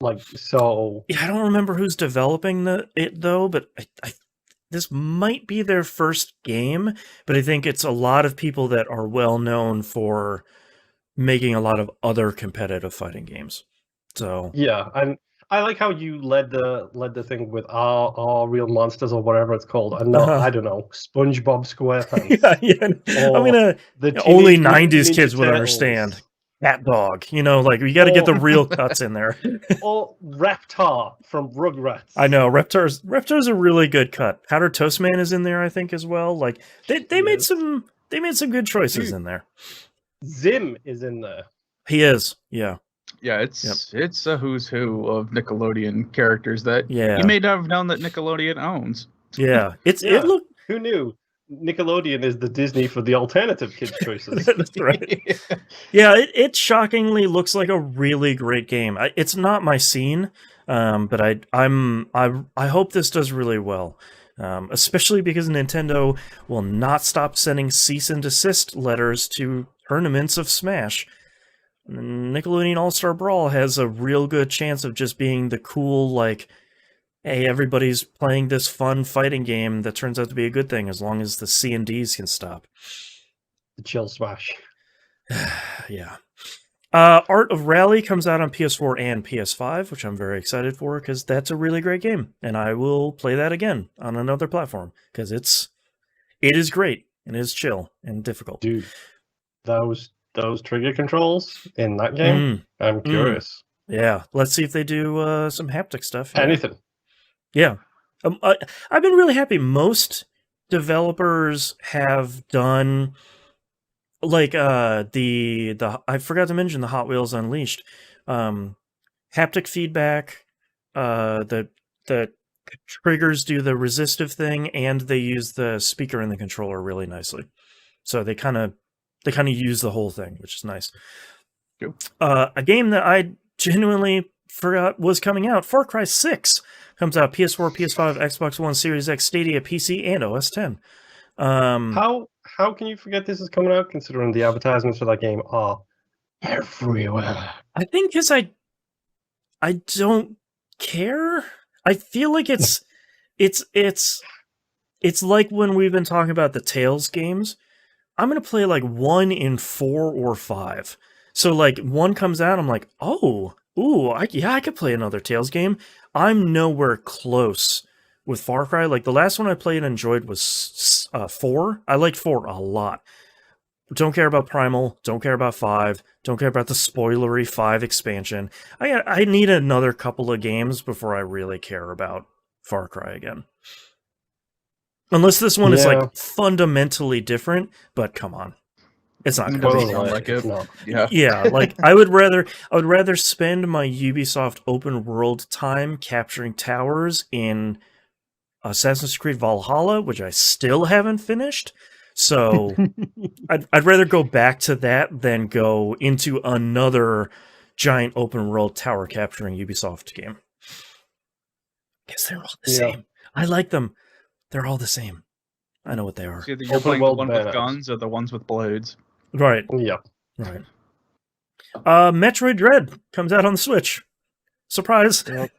Like, so yeah, I don't remember who's developing it though, but this might be their first game, but I think it's a lot of people that are well known for making a lot of other competitive fighting games. So yeah, and I like how you led the thing with our real monsters or whatever it's called, and not I don't know, SpongeBob SquarePants. I mean, only '90s kids would understand. Cat Dog, like we got to get the real cuts in there. Or Reptar from Rugrats. I know Reptar's a really good cut. Powder Toast Man is in there, I think, as well. Like they made some good choices in there. Zim is in there. He is, yeah. Yeah, it's a who's who of Nickelodeon characters that you may not have known that Nickelodeon owns. Yeah, it looked. Who knew? Nickelodeon is the Disney for the alternative kids choices. That's right. Yeah, it shockingly looks like a really great game. It's not my scene, but I hope this does really well. Especially because Nintendo will not stop sending cease and desist letters to tournaments of Smash. Nickelodeon All-Star Brawl has a real good chance of just being the cool, like, hey, everybody's playing this fun fighting game that turns out to be a good thing as long as the C&Ds can stop. The chill Smash. Yeah. Art of Rally comes out on PS4 and PS5, which I'm very excited for because that's a really great game, and I will play that again on another platform because it is great and it is chill and difficult. Dude, those trigger controls in that game, I'm curious. Yeah, let's see if they do some haptic stuff. Yeah. Anything. Yeah. I've been really happy. Most developers have done like the I forgot to mention the Hot Wheels Unleashed haptic feedback, the triggers do the resistive thing, and they use the speaker in the controller really nicely. So they kind of use the whole thing, which is nice. Cool. A game that I genuinely forgot was coming out, Far Cry 6, comes out PS4, PS5, Xbox One, Series X, Stadia, PC, and OS X. How can you forget this is coming out, considering the advertisements for that game are everywhere? I think because I don't care. I feel like it's like when we've been talking about the Tales games. I'm gonna play like 1 in 4 or 5. So like 1 comes out, I'm like, I could play another Tales game. I'm nowhere close with Far Cry. Like the last one I played and enjoyed was 4. I liked 4 a lot. Don't care about Primal. Don't care about 5. Don't care about the spoilery 5 expansion. I need another couple of games before I really care about Far Cry again. Unless this one is like fundamentally different, but come on, it's not going to be like it. No. Yeah, like I would rather spend my Ubisoft open world time capturing towers in Assassin's Creed Valhalla, which I still haven't finished. So I'd rather go back to that than go into another giant open world tower capturing Ubisoft game. Because they're all the same. I like them. They're all the same. I know what they are. So you're playing the one with guns or the ones with blades. Right. Yeah. Right. Metroid Dread comes out on the Switch. Surprise. Yep.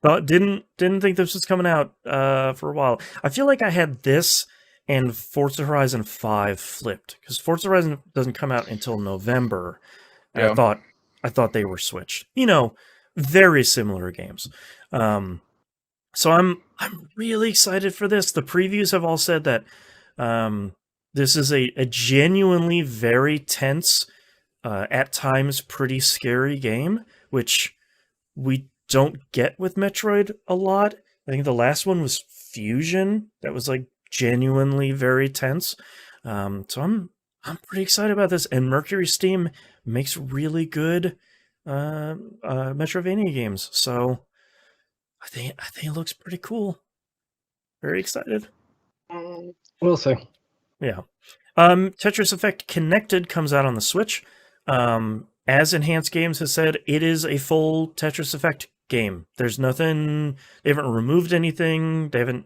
Thought didn't think this was coming out for a while. I feel like I had this and Forza Horizon 5 flipped, because Forza Horizon doesn't come out until November. And I thought they were switched. You know, very similar games. So I'm really excited for this. The previews have all said that this is a genuinely very tense, at times pretty scary game, which we don't get with Metroid a lot. I think the last one was Fusion. That was like genuinely very tense. So I'm pretty excited about this. And Mercury Steam makes really good Metrovania games. So I think it looks pretty cool. Very excited. We'll see. Yeah. Tetris Effect Connected comes out on the Switch. As Enhanced Games has said, it is a full Tetris Effect game. There's nothing. They haven't removed anything. They haven't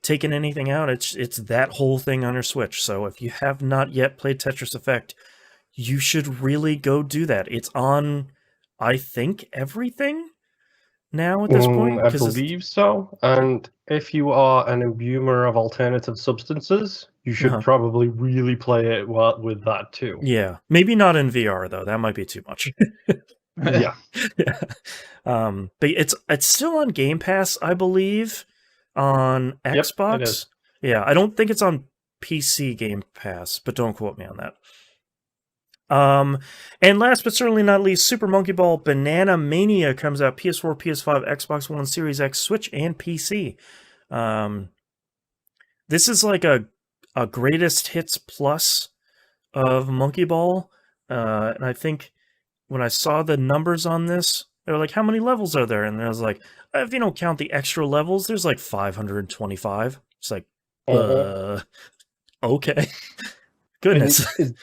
taken anything out. It's that whole thing on your Switch. So if you have not yet played Tetris Effect, you should really go do that. It's on, I think, everything now at this point. I believe so. And if you are an imbuer of alternative substances, you should probably really play it with that too. Yeah. Maybe not in VR, though. That might be too much. Yeah. Yeah. But it's still on Game Pass, I believe, on Xbox. It is. Yeah, I don't think it's on PC Game Pass, but don't quote me on that. And last but certainly not least, Super Monkey Ball Banana Mania comes out PS4, PS5, Xbox One, Series X, Switch, and PC. This is like a greatest hits plus of Monkey Ball. And I think when I saw the numbers on this, they were like, how many levels are there? And I was like, if you don't count the extra levels, there's like 525. It's like, okay. Goodness. Is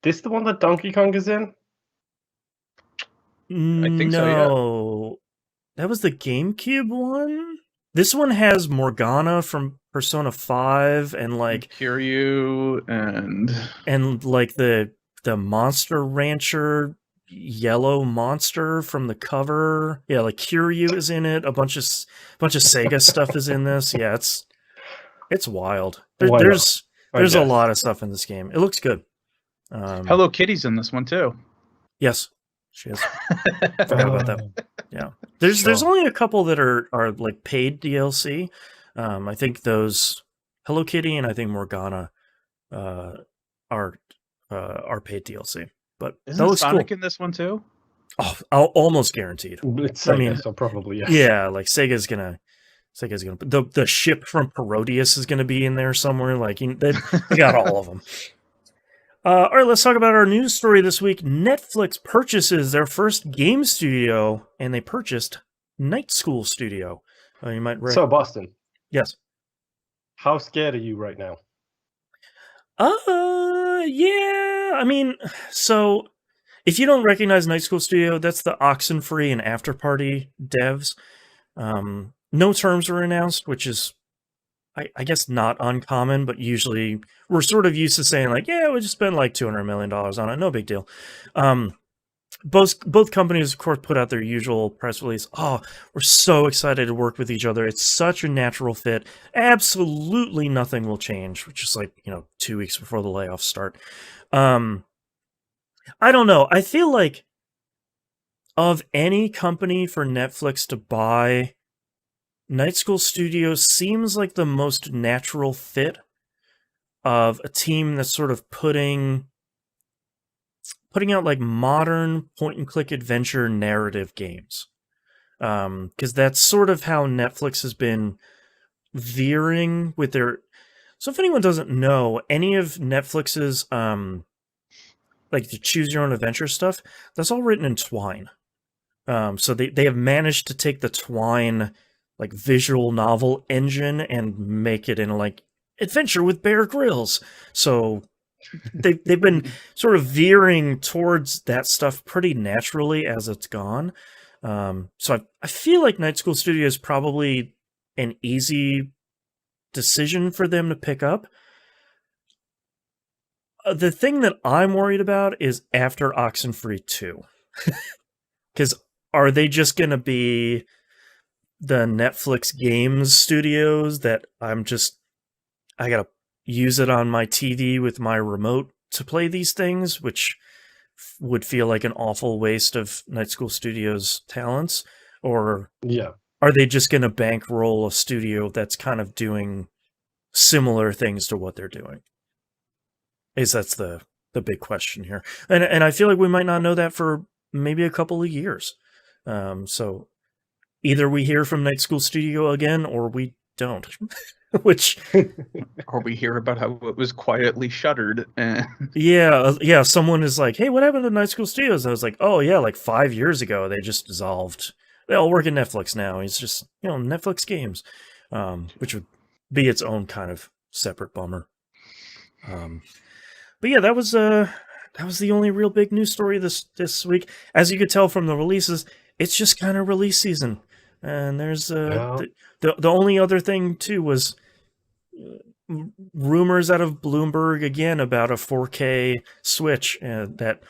this the one that Donkey Kong is in? I think so, yeah. That was the GameCube one? This one has Morgana from Persona 5 and like Kiryu and like the Monster Rancher yellow monster from the cover. Yeah, like Kiryu is in it. A bunch of Sega stuff is in this. Yeah, it's wild. There's a lot of stuff in this game. It looks good. Hello Kitty's in this one too. Yes, she is. Forgot about that. Yeah, there's only a couple that are like paid DLC. I think those Hello Kitty and I think Morgana are paid DLC. But isn't that looks Sonic cool. in this one too? Oh, almost guaranteed. It's Sega, so probably yes. Yeah, like Sega's gonna. The ship from Parodius is gonna be in there somewhere. Like they got all of them. All right, let's talk about our news story this week. Netflix purchases their first game studio, and they purchased Night School Studio. You might. So, Boston, Yes. how scared are you right now? Yeah. I mean, so if you don't recognize Night School Studio, that's the Oxenfree and Afterparty devs. No terms were announced, which is, I guess, not uncommon, but usually we're sort of used to saying, like, yeah, we just spent like $200 million on it, no big deal. Both companies, of course, put out their usual press release. Oh, we're so excited to work with each other. It's such a natural fit. Absolutely nothing will change, which is like, 2 weeks before the layoffs start. I don't know. I feel like of any company for Netflix to buy, Night School Studios seems like the most natural fit of a team that's sort of putting out like modern point-and-click adventure narrative games. Because that's sort of how Netflix has been veering with their... So if anyone doesn't know, any of Netflix's like the choose your own adventure stuff, that's all written in Twine. So they have managed to take the Twine like visual novel engine and make it in like Adventure with Bear Grylls. So they've been sort of veering towards that stuff pretty naturally as it's gone. So I feel like Night School Studio is probably an easy decision for them to pick up. The thing that I'm worried about is after Oxenfree 2. Because are they just going to be the Netflix games studios that I got to use it on my TV with my remote to play these things, which would feel like an awful waste of Night School Studios' talents? Or are they just going to bankroll a studio that's kind of doing similar things to what they're doing? That's the big question here. And I feel like we might not know that for maybe a couple of years. So either we hear from Night School Studio again or we don't. Which... Or we hear about how it was quietly shuttered. Yeah, someone is like, hey, what happened to Night School Studios? I was like, oh yeah, like 5 years ago, they just dissolved. They all work at Netflix now. It's just, Netflix games, which would be its own kind of separate bummer. But yeah, that was the only real big news story this week. As you could tell from the releases, it's just kind of release season. And there's the only other thing too was rumors out of Bloomberg again about a 4K Switch that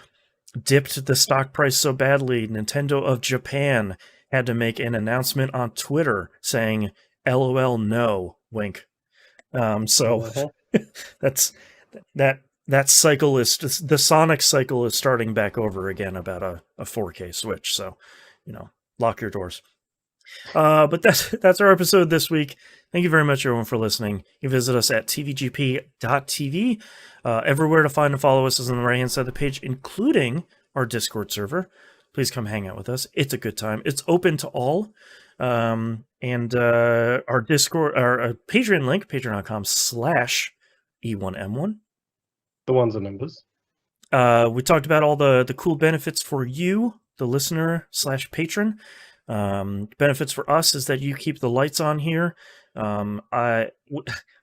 dipped the stock price so badly. Nintendo of Japan had to make an announcement on Twitter saying "LOL, no," wink. So that cycle is the Sonic cycle is starting back over again about a 4K Switch. So, lock your doors. But that's our episode this week. Thank you very much, everyone, for listening. You visit us at tvgp.tv. Everywhere to find and follow us is on the right-hand side of the page, including our Discord server. Please come hang out with us. It's a good time. It's open to all. And our Discord, our Patreon link, patreon.com/E1M1. The ones and numbers. We talked about all the cool benefits for you, the listener/patron. Benefits for us is that you keep the lights on here. I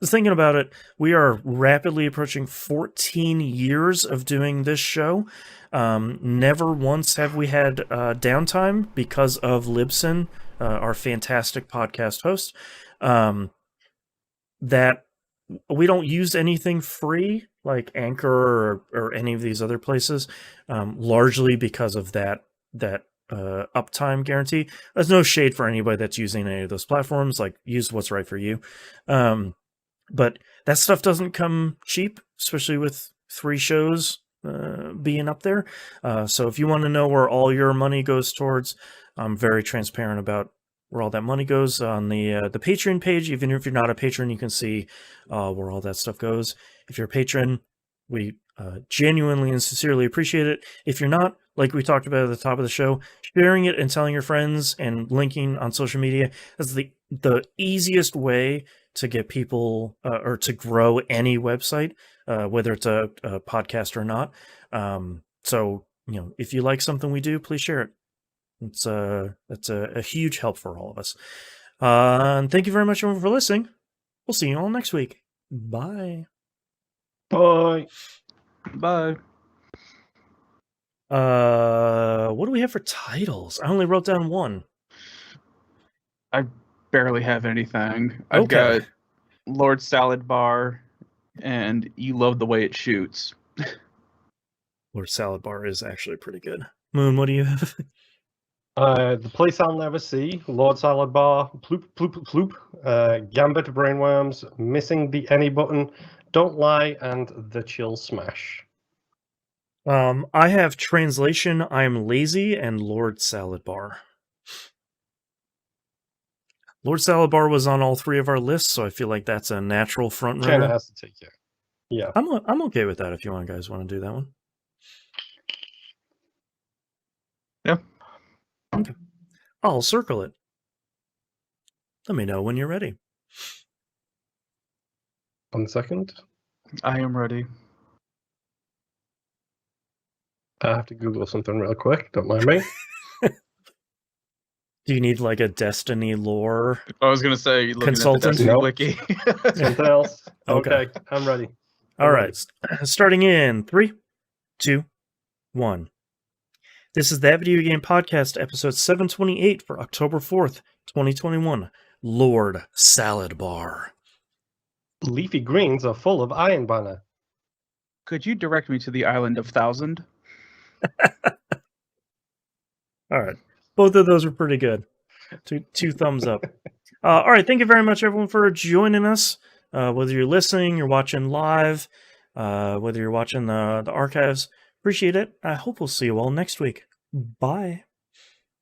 was thinking about it. We are rapidly approaching 14 years of doing this show. Never once have we had downtime because of Libsyn, our fantastic podcast host. That we don't use anything free like Anchor or any of these other places, largely because of that uptime guarantee. There's no shade for anybody that's using any of those platforms. Like, use what's right for you. But that stuff doesn't come cheap, especially with 3 shows being up there. So if you want to know where all your money goes towards, I'm very transparent about where all that money goes on the Patreon page. Even if you're not a patron, you can see where all that stuff goes. If you're a patron, we genuinely and sincerely appreciate it. If you're not, like we talked about at the top of the show, sharing it and telling your friends and linking on social media is the easiest way to get people or to grow any website, whether it's a podcast or not. So, if you like something we do, please share it. That's a huge help for all of us. And thank you very much everyone for listening. We'll see you all next week. Bye. Bye. Bye. What do we have for titles? I only wrote down one. I barely have anything. I've Okay. got Lord Salad Bar and You Love the Way It Shoots. Lord Salad Bar is actually pretty good. Moon, what do you have? The Place I'll Never See, Lord Salad Bar, Ploop Ploop Ploop, Gambit Brainworms, Missing the Any Button, Don't Lie, and The Chill Smash. I have Translation, I'm Lazy, and Lord Salad Bar. Lord Salad Bar was on all three of our lists, so I feel like that's a natural front Kind of runner. has to take it. Yeah. I'm okay with that if you guys want to do that one. Yeah. Okay. I'll circle it. Let me know when you're ready. 1 second. I am ready. I have to Google something real quick. Don't mind me. Do you need like a Destiny lore? I was gonna say, looking Consultant? at the Destiny Nope. wiki. Something else. Okay. Okay, I'm ready. All right. Starting in 3, 2, 1. This is That Video Game Podcast, episode 728 for October 4th, 2021. Lord Salad Bar. Leafy greens are full of iron banner. Could you direct me to the island of Thousand? All right. Both of those were pretty good. Two thumbs up. All right. Thank you very much, everyone, for joining us. Whether you're listening, you're watching live, whether you're watching the archives, appreciate it. I hope we'll see you all next week. Bye.